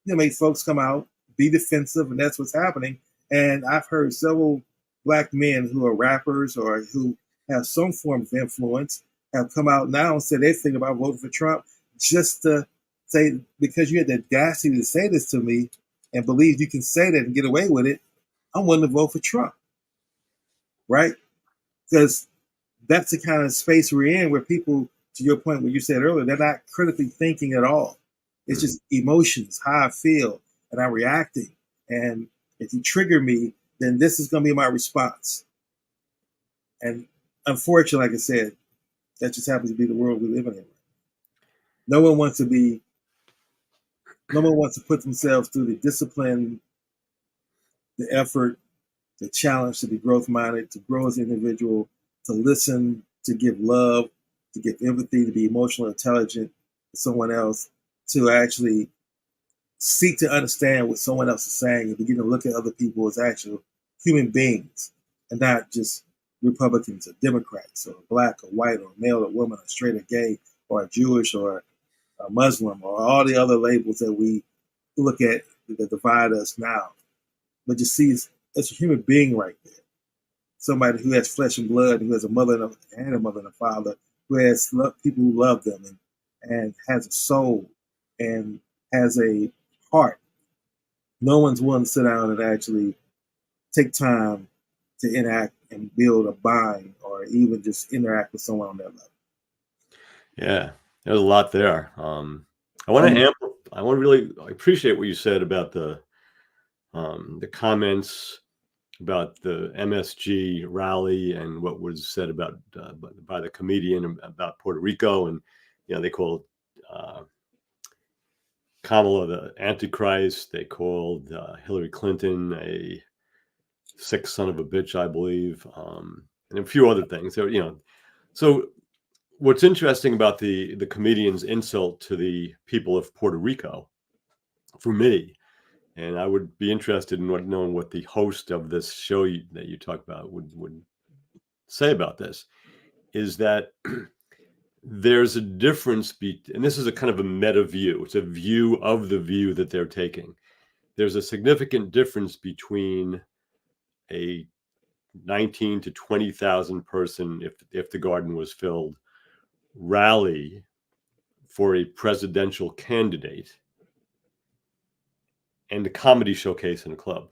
You make folks come out, be defensive, and that's what's happening. And I've heard several black men who are rappers or who have some form of influence have come out now and said they think about voting for Trump just to say, because you had the audacity to say this to me and believe you can say that and get away with it, I'm willing to vote for Trump, right? Because that's the kind of space we're in where people, to your point, what you said earlier, they're not critically thinking at all. It's just emotions, how I feel, and I'm reacting. And if you trigger me, then this is going to be my response. And unfortunately, like I said, that just happens to be the world we live in. No one wants to put themselves through the discipline, the effort, the challenge to be growth minded, to grow as an individual, to listen, to give love, to give empathy, to be emotionally intelligent to someone else, to actually seek to understand what someone else is saying and begin to look at other people as actual human beings and not just Republicans or Democrats or black or white or male or woman or straight or gay or Jewish or a Muslim or all the other labels that we look at that divide us now. But just see it's a human being right there. Somebody who has flesh and blood, who has a mother and a mother and a father, who has people who love them and has a soul and has a heart. No one's willing to sit down and actually take time to interact and build a bond or even just interact with someone on that level. Yeah, there's a lot there. I want to really appreciate what you said about the comments about the MSG rally and what was said about by the comedian about Puerto Rico, and they called Kamala the Antichrist. They called Hillary Clinton a sick son of a bitch, I believe, and a few other things. So what's interesting about the comedian's insult to the people of Puerto Rico, for me, and I would be interested in knowing what the host of this show that you talk about would say about this, is that there's a difference, and this is a kind of a meta view. It's a view of the view that they're taking. There's a significant difference between a 19 to 20,000 person, if the garden was filled, rally for a presidential candidate and a comedy showcase in a club,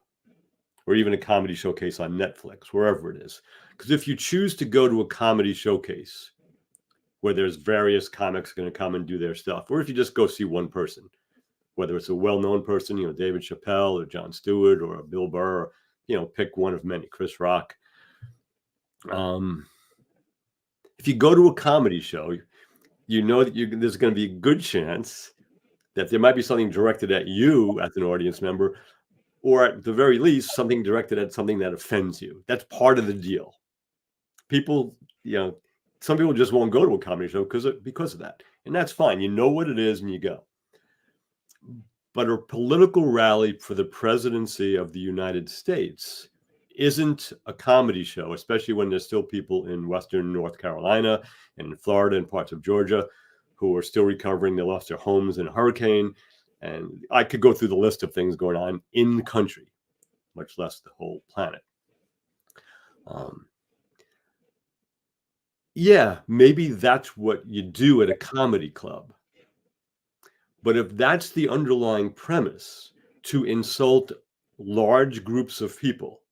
or even a comedy showcase on Netflix, wherever it is. Because if you choose to go to a comedy showcase where there's various comics going to come and do their stuff, or if you just go see one person, whether it's a well-known person, David Chappelle or Jon Stewart or Bill Burr, or, pick one of many, Chris Rock. If you go to a comedy show, you know that there's going to be a good chance that there might be something directed at you as an audience member, or at the very least, something directed at something that offends you. That's part of the deal. People, some people just won't go to a comedy show because of that. And that's fine. You know what it is and you go. But a political rally for the presidency of the United States isn't a comedy show, especially when there's still people in Western North Carolina and in Florida and parts of Georgia who are still recovering. They lost their homes in a hurricane. And I could go through the list of things going on in the country, much less the whole planet. Yeah, maybe that's what you do at a comedy club. But if that's the underlying premise, to insult large groups of people,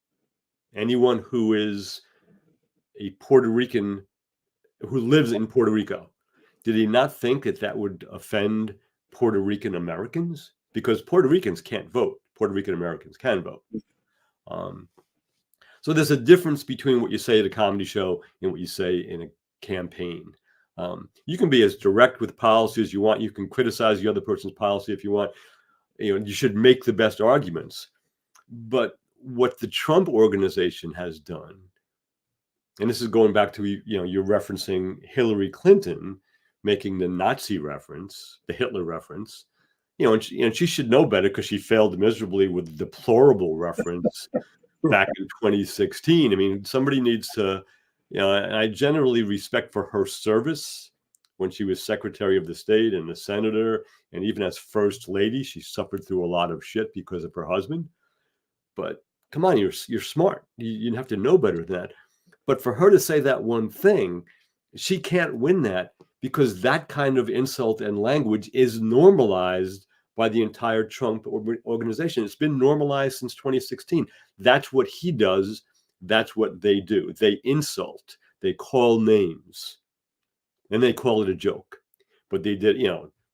anyone who is a Puerto Rican who lives in Puerto Rico, did he not think that would offend Puerto Rican Americans? Because Puerto Ricans can't vote. Puerto Rican Americans can vote. So there's a difference between what you say at a comedy show and what you say in a campaign. You can be as direct with policy as you want. You can criticize the other person's policy if you want. You should make the best arguments. But what the Trump organization has done, and this is going back to, you're referencing Hillary Clinton making the Nazi reference, the Hitler reference, and she should know better because she failed miserably with the deplorable reference back in 2016. I mean, somebody needs to, and I generally respect for her service when she was Secretary of the State and a senator, and even as First Lady, she suffered through a lot of shit because of her husband. But come on, you're smart. You have to know better than that. But for her to say that one thing She can't win that because that kind of insult and language is normalized by the entire Trump organization. It's been normalized since 2016. That's what he does. That's what they do. They insult, they call names, and they call it a joke. But they did,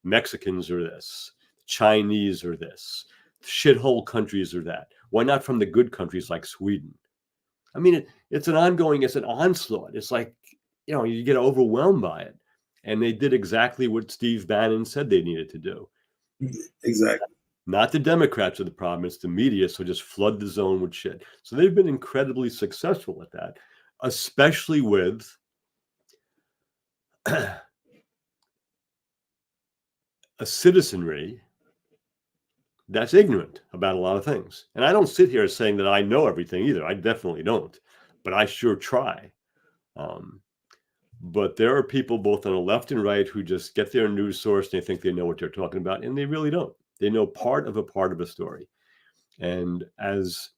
Mexicans are this, Chinese are this, shithole countries are that. Why not from the good countries like Sweden? I mean, it's an onslaught. It's like, you get overwhelmed by it. And they did exactly what Steve Bannon said they needed to do. Exactly. Not the Democrats are the problem, it's the media. So just flood the zone with shit. So they've been incredibly successful at that, especially with a citizenry that's ignorant about a lot of things. And I don't sit here saying that I know everything either. I definitely don't, but I sure try. But there are people both on the left and right who just get their news source and they think they know what they're talking about, and they really don't. They know part of a story. And as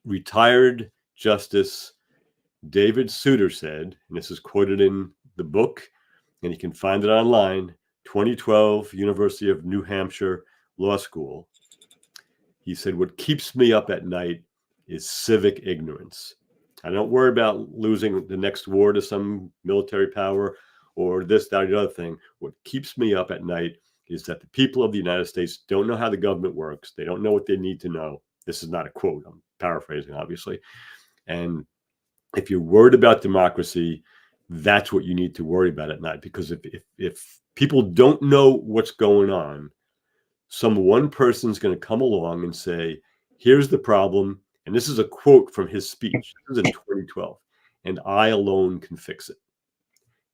retired Justice David Souter said, and this is quoted in the book, and you can find it online, 2012, University of New Hampshire Law School. He said, "What keeps me up at night is civic ignorance. I don't worry about losing the next war to some military power or this, that, or the other thing. What keeps me up at night is that the people of the United States don't know how the government works. They don't know what they need to know." This is not a quote. I'm paraphrasing, obviously. And if you're worried about democracy, that's what you need to worry about at night. Because if people don't know what's going on, some one person's going to come along and say, here's the problem. And this is a quote from his speech. This is in 2012. "And I alone can fix it."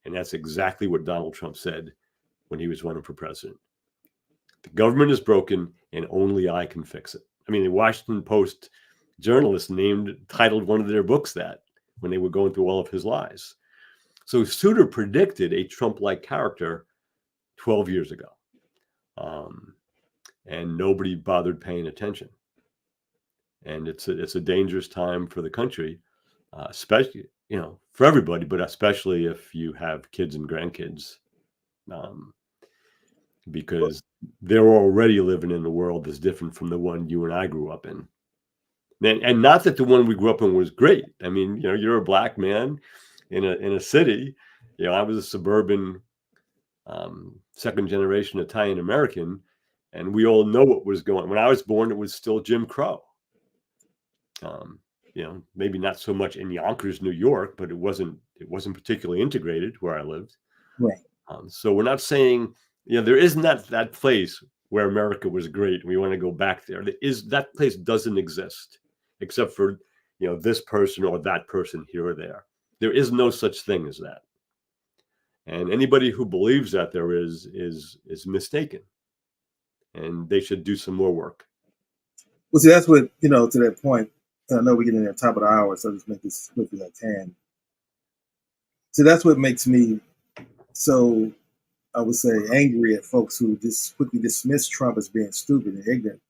And that's exactly what Donald Trump said when he was running for president. The government is broken and only I can fix it. I mean, the Washington Post journalist titled one of their books that when they were going through all of his lies. So Souter predicted a Trump-like character 12 years ago. And nobody bothered paying attention. And it's a dangerous time for the country, especially, for everybody, but especially if you have kids and grandkids, because they're already living in a world that's different from the one you and I grew up in. And not that the one we grew up in was great. I mean, you're a black man in a city. I was a suburban, second generation Italian American, and we all know what was going on. When I was born, it was still Jim Crow. Maybe not so much in Yonkers, New York, but it wasn't particularly integrated where I lived. Right. So we're not saying, there isn't that place where America was great and we want to go back there. That place doesn't exist, except for, this person or that person here or there. There is no such thing as that. And anybody who believes that there is mistaken. And they should do some more work. Well, see, that's what, to that point, I know we're getting at the top of the hour, so I'll just make this as quick as I can. So that's what makes me so, I would say, angry at folks who just quickly dismiss Trump as being stupid and ignorant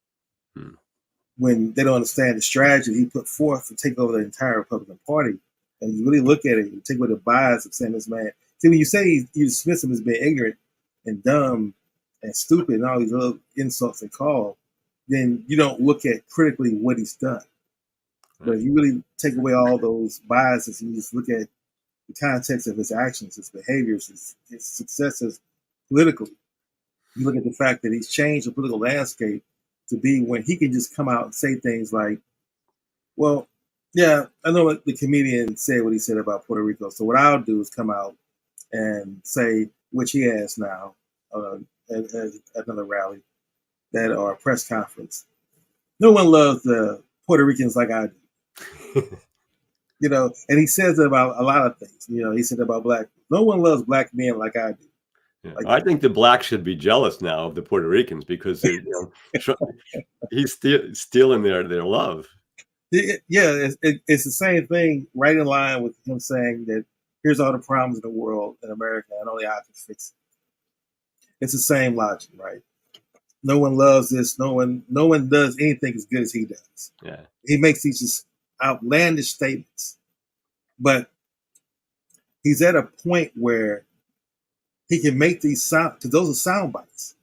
when they don't understand the strategy he put forth to take over the entire Republican Party. And you really look at it, you take away the bias of saying this man. See, when you say you dismiss him as being ignorant and dumb and stupid and all these other insults they call, then you don't look at critically what he's done. But if you really take away all those biases and you just look at the context of his actions, his behaviors, his successes politically, you look at the fact that he's changed the political landscape to be when he can just come out and say things like, well, yeah, I know what the comedian said what he said about Puerto Rico. So what I'll do is come out and say, which he has now at another rally or a press conference. No one loves the Puerto Ricans like I do. And he says it about a lot of things. He said about black. No one loves black men like I do. Yeah. I think the blacks should be jealous now of the Puerto Ricans because he's stealing their love. Yeah, it's the same thing, right in line with him saying that here's all the problems in the world in America, and only I can fix it. It's the same logic, right? No one loves this. No one does anything as good as he does. Yeah, he makes these just outlandish statements, but he's at a point where he can make these sound, because those are sound bites.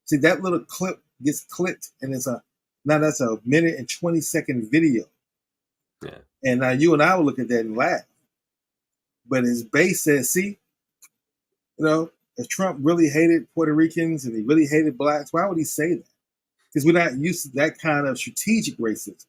See, that little clip gets clipped, and now that's a minute and 20-second video. Yeah. And now you and I will look at that and laugh. But his base says, see, if Trump really hated Puerto Ricans and he really hated blacks, why would he say that? Because we're not used to that kind of strategic racism.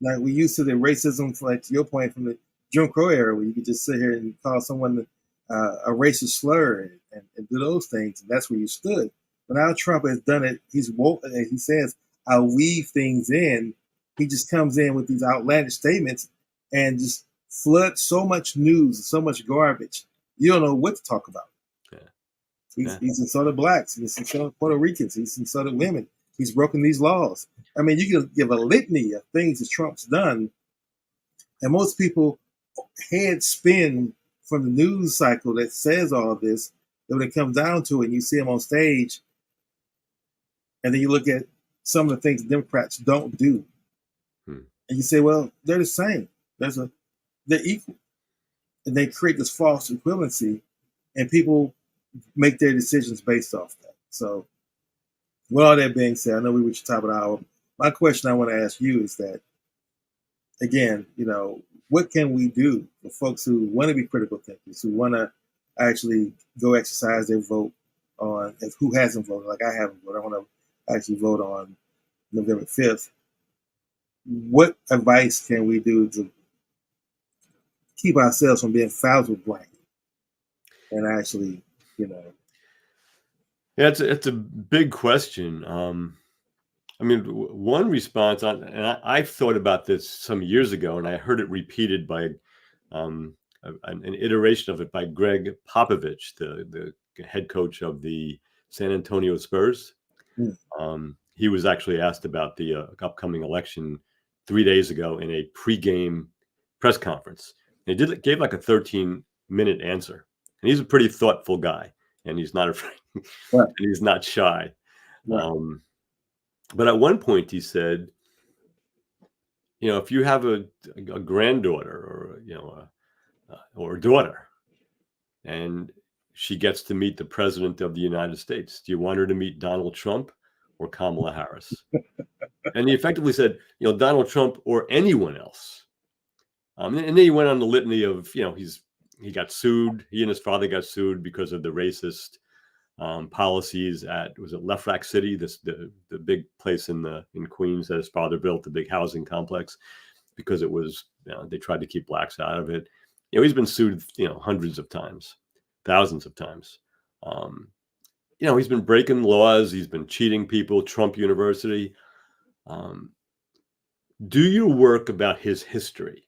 Like we're used to the racism, like to your point, from the Jim Crow era, where you could just sit here and call someone a racist slur and do those things, and that's where you stood. But now Trump has done it. He's woke. He says, "I'll weave things in." He just comes in with these outlandish statements and just floods so much news, so much garbage. You don't know what to talk about. He's insulted blacks. He's insulted Puerto Ricans. He's insulted women. He's broken these laws. I mean, you can give a litany of things that Trump's done, and most people head spin from the news cycle that says all of this. That when it comes down to it, and you see him on stage, and then you look at some of the things Democrats don't do, and you say, well, they're the same. They're equal, and they create this false equivalency, and people make their decisions based off that. So, with all that being said, I know we reached the top of the hour. My question I want to ask you is that, again, what can we do for folks who want to be critical thinkers, who want to actually go exercise their vote on, if who hasn't voted, like I haven't voted, I want to actually vote on November 5th. What advice can we do to keep ourselves from being foul blank and actually, Yeah, it's a big question. I mean, one response, and I've thought about this some years ago, and I heard it repeated by an iteration of it by Greg Popovich, the head coach of the San Antonio Spurs. He was actually asked about the upcoming election 3 days ago in a pregame press conference. He gave like a 13-minute answer, and he's a pretty thoughtful guy, and he's not afraid, and he's not shy. Right. But at one point he said, if you have a granddaughter or a daughter, and she gets to meet the president of the United States, do you want her to meet Donald Trump or Kamala Harris? And he effectively said, Donald Trump or anyone else. And then he went on the litany of, he got sued. He and his father got sued because of the racist policies was it Lefrak City, the big place in Queens that his father built, the big housing complex, because it was, they tried to keep blacks out of it. He's been sued, hundreds of times, thousands of times. He's been breaking laws. He's been cheating people. Trump University. Do your work about his history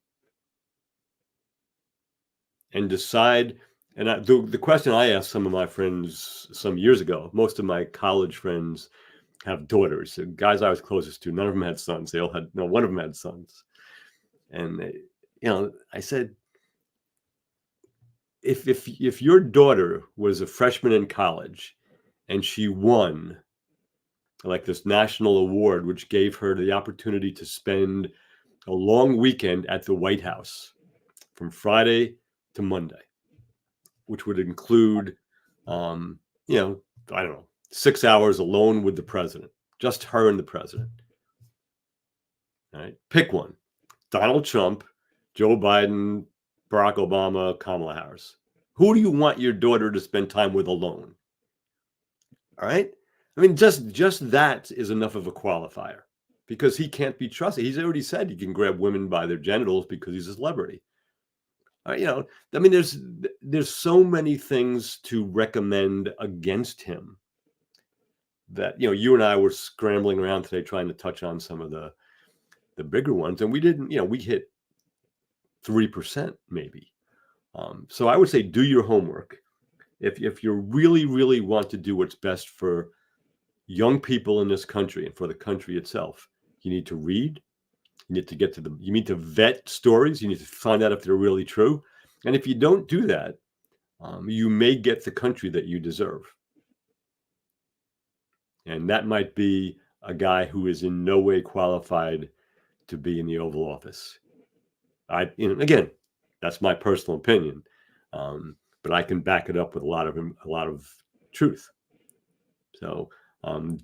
and decide. And the question I asked some of my friends some years ago, most of my college friends have daughters. The guys I was closest to, none of them had sons. They all had, one of them had sons. And, I said, if your daughter was a freshman in college and she won like this national award, which gave her the opportunity to spend a long weekend at the White House from Friday to Monday, which would include, I don't know, 6 hours alone with the president, just her and the president. All right, pick one: Donald Trump, Joe Biden, Barack Obama, Kamala Harris. Who do you want your daughter to spend time with alone? All right. I mean, just that is enough of a qualifier, because he can't be trusted. He's already said he can grab women by their genitals because he's a celebrity. I mean, there's so many things to recommend against him that, you and I were scrambling around today trying to touch on some of the bigger ones, and we didn't, we hit 3% maybe. So I would say do your homework. If you really, really want to do what's best for young people in this country and for the country itself, you need to read. You need to you need to vet stories. You need to find out if they're really true. And if you don't do that, you may get the country that you deserve. And that might be a guy who is in no way qualified to be in the Oval Office. Again, that's my personal opinion. but I can back it up with a lot of truth. So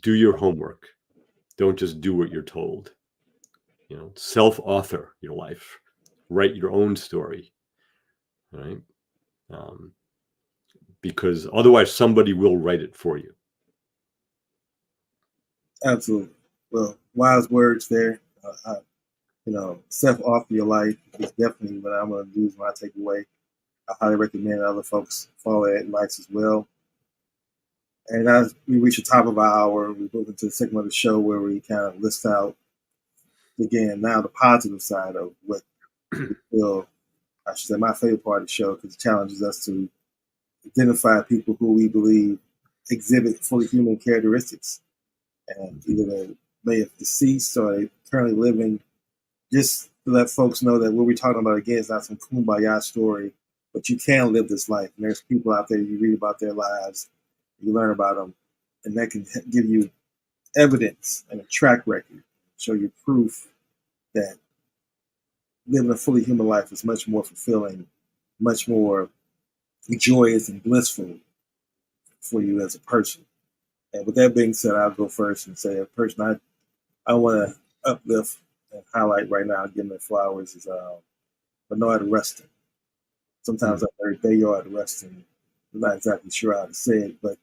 do your homework. Don't just do what you're told. Self-author your life. Write your own story, right? Because otherwise somebody will write it for you. Absolutely. Well, wise words there. Self-author your life is definitely what I'm going to use when I take away. I highly recommend other folks follow that advice as well. And as we reach the top of our hour, we move into the segment of the show where we kind of list out, again, now the positive side of what we feel, I should say, my favorite part of the show, because it challenges us to identify people who we believe exhibit fully human characteristics. And either they may have deceased or they currently living, just to let folks know that what we're talking about, again, is not some kumbaya story, but you can live this life. And there's people out there, you read about their lives, you learn about them, and that can give you evidence and a track record, show you proof that living a fully human life is much more fulfilling, much more joyous and blissful for you as a person. And with that being said, I'll go first and say a person I want to uplift and highlight right now, give them flowers, is Bernard Rustin. Sometimes I've heard Bayard Rustin. I'm not exactly sure how to say it, but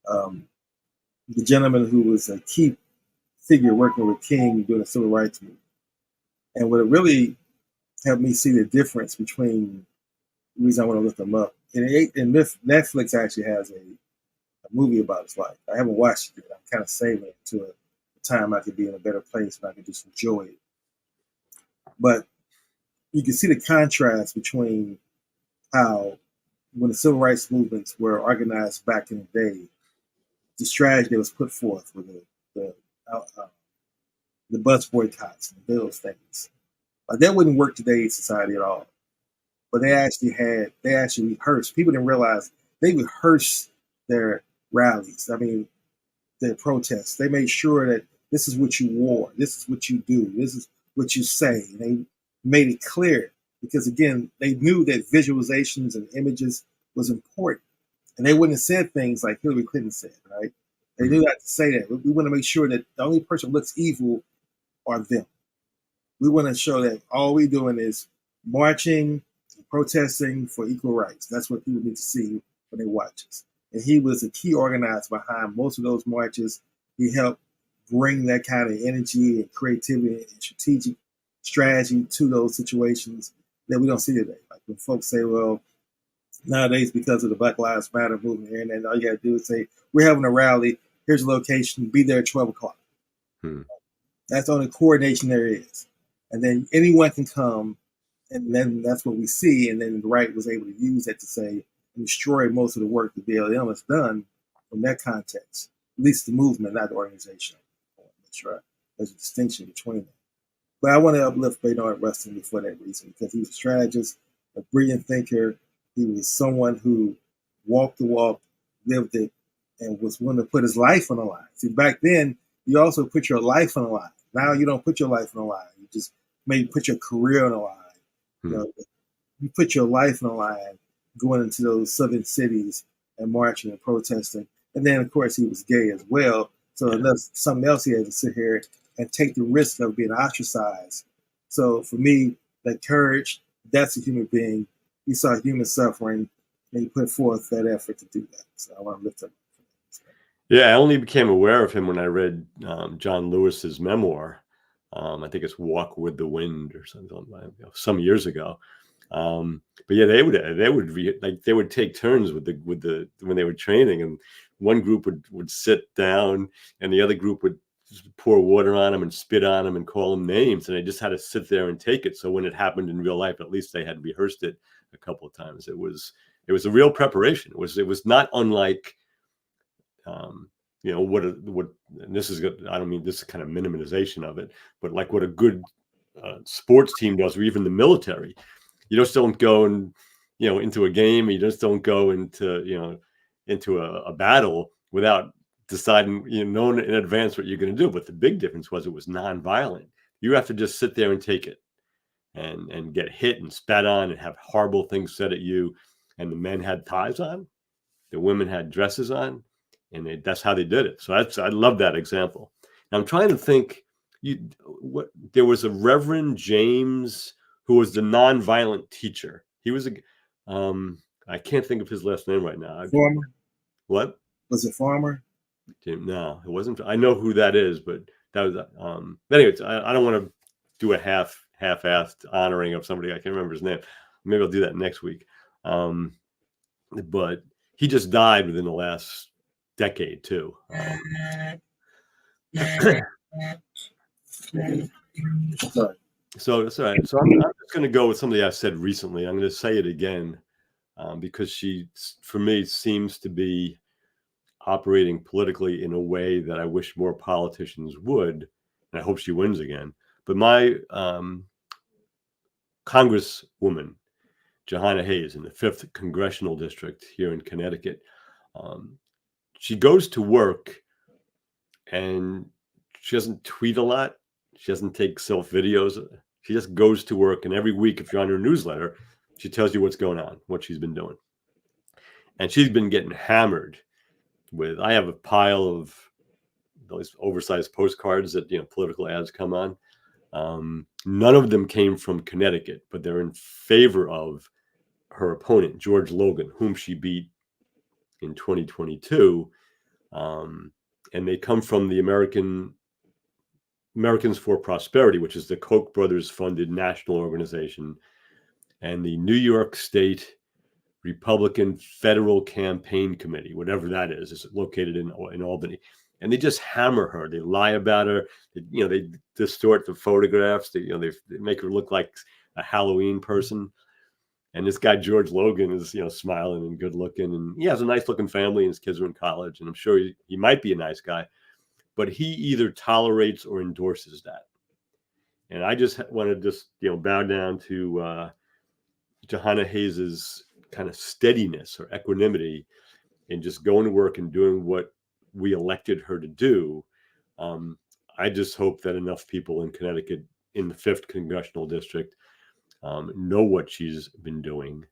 the gentleman who was a key figure working with King during the Civil Rights Movement. And what it really helped me see the difference between the reason I want to look him up. And Netflix actually has a movie about his life. I haven't watched it yet. I'm kind of saving it to a time I could be in a better place and I could just enjoy it. But you can see the contrast between how, when the civil rights movements were organized back in the day, the strategy that was put forth with the bus boycotts and those things. Like, that wouldn't work today's society at all. But they actually rehearsed. People didn't realize they rehearsed their rallies. I mean, their protests. They made sure that this is what you wore, this is what you do, this is what you say. And they made it clear because, again, they knew that visualizations and images was important. And they wouldn't have said things like Hillary Clinton said, right? They knew not to say that. We want to make sure that the only person who looks evil are them. We want to show that all we're doing is marching, protesting for equal rights. That's what people need to see when they watch us. And he was a key organizer behind most of those marches. He helped bring that kind of energy and creativity and strategic strategy to those situations that we don't see today. Like when folks say, well, nowadays, because of the Black Lives Matter movement here, and then all you got to do is say, we're having a rally, here's a location, be there at 12 o'clock. That's the only coordination there is. And then anyone can come, and then that's what we see. And then the right was able to use that to say, and destroy most of the work that BLM has done from that context, at least the movement, not the organization. I want to make sure there's a distinction between them. But I want to uplift Bernard Rustin for that reason, because he was a strategist, a brilliant thinker. He was someone who walked the walk, lived it, and was willing to put his life on the line. See, back then, you also put your life on the line. Now you don't put your life on the line. You just maybe put your career on the line. You put your life on the line going into those southern cities and marching and protesting. And then, of course, he was gay as well. So that's something else he had to sit here and take the risk of being ostracized. So for me, that courage, that's a human being. He saw human suffering, and he put forth that effort to do that. So I want to lift him. Yeah, I only became aware of him when I read John Lewis's memoir. I think it's "Walk with the Wind" or something, some years ago. But yeah, they would take turns with the when they were training, and one group would sit down, and the other group would pour water on them and spit on them and call them names, and they just had to sit there and take it. So when it happened in real life, at least they had rehearsed it a couple of times. It was a real preparation. It was not unlike. What and this is good. I don't mean this is kind of minimization of it, but like what a good sports team does, or even the military. You just don't go into a game. You just don't go into a battle without deciding, knowing in advance what you're going to do. But the big difference was it was nonviolent. You have to just sit there and take it, and get hit and spat on and have horrible things said at you, and the men had ties on, the women had dresses on, and that's how they did it. So I love that example. And I'm trying to think. There was a Reverend James who was the nonviolent teacher. He was I can't think of his last name right now. Farmer? What? Was it Farmer? No, it wasn't. I know who that is, but that was. But anyways, I don't want to do a half-assed honoring of somebody. I can't remember his name. Maybe I'll do that next week. But he just died within the last decade too. So that's all right. So I'm just going to go with something I said recently. I'm going to say it again because she, for me, seems to be operating politically in a way that I wish more politicians would, and I hope she wins again. But my Congresswoman, Jahana Hayes, in the 5th Congressional District here in Connecticut, she goes to work and she doesn't tweet a lot. She doesn't take self videos. She just goes to work. And every week, if you're on her newsletter, she tells you what's going on, what she's been doing. And she's been getting hammered with, I have a pile of those oversized postcards that, political ads come on. None of them came from Connecticut, but they're in favor of her opponent, George Logan, whom she beat in 2022. And they come from the Americans for Prosperity, which is the Koch brothers funded national organization, and the New York State Republican Federal Campaign Committee, whatever that is located in Albany. And they just hammer her. They lie about her. They distort the photographs. They make her look like a Halloween person. And this guy, George Logan, is, smiling and good looking. And he has a nice looking family and his kids are in college. And I'm sure he might be a nice guy. But he either tolerates or endorses that. And I just want to bow down to Jahana Hayes's kind of steadiness or equanimity in just going to work and doing what we elected her to do. I just hope that enough people in Connecticut in the 5th Congressional District know what she's been doing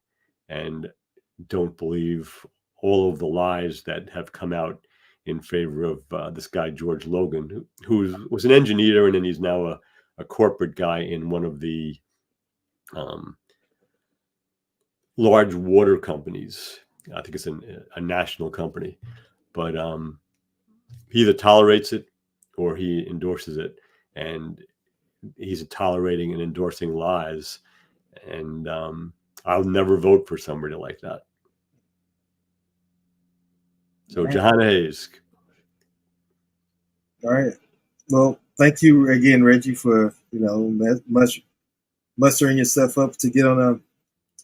and don't believe all of the lies that have come out in favor of this guy, George Logan, who was an engineer, and then he's now a corporate guy in one of the large water companies. I think it's a national company, but he either tolerates it or he endorses it, and he's tolerating and endorsing lies. And I'll never vote for somebody like that. So Jahana Hayes. All right. Well, thank you again, Reggie, for mustering yourself up to get on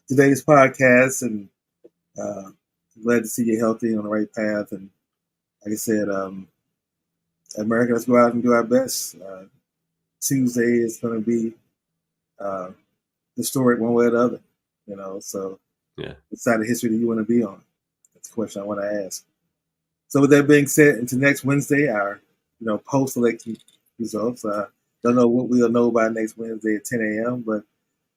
today's podcast, and glad to see you healthy and on the right path. And like I said, America, let's go out and do our best. Tuesday is going to be historic one way or the other, So yeah, what side of history do you want to be on? That's the question I want to ask. So with that being said, until next Wednesday, our post-election results. Don't know what we'll know by next Wednesday at 10 a.m. But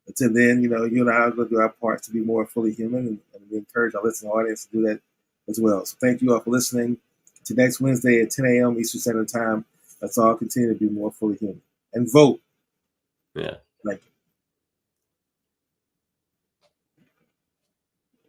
until then, you and I are going to do our part to be more fully human, and we encourage our listening audience to do that as well. So thank you all for listening. To next Wednesday at 10 a.m. Eastern Standard Time. Let's all continue to be more fully human and vote. Yeah. Thank you.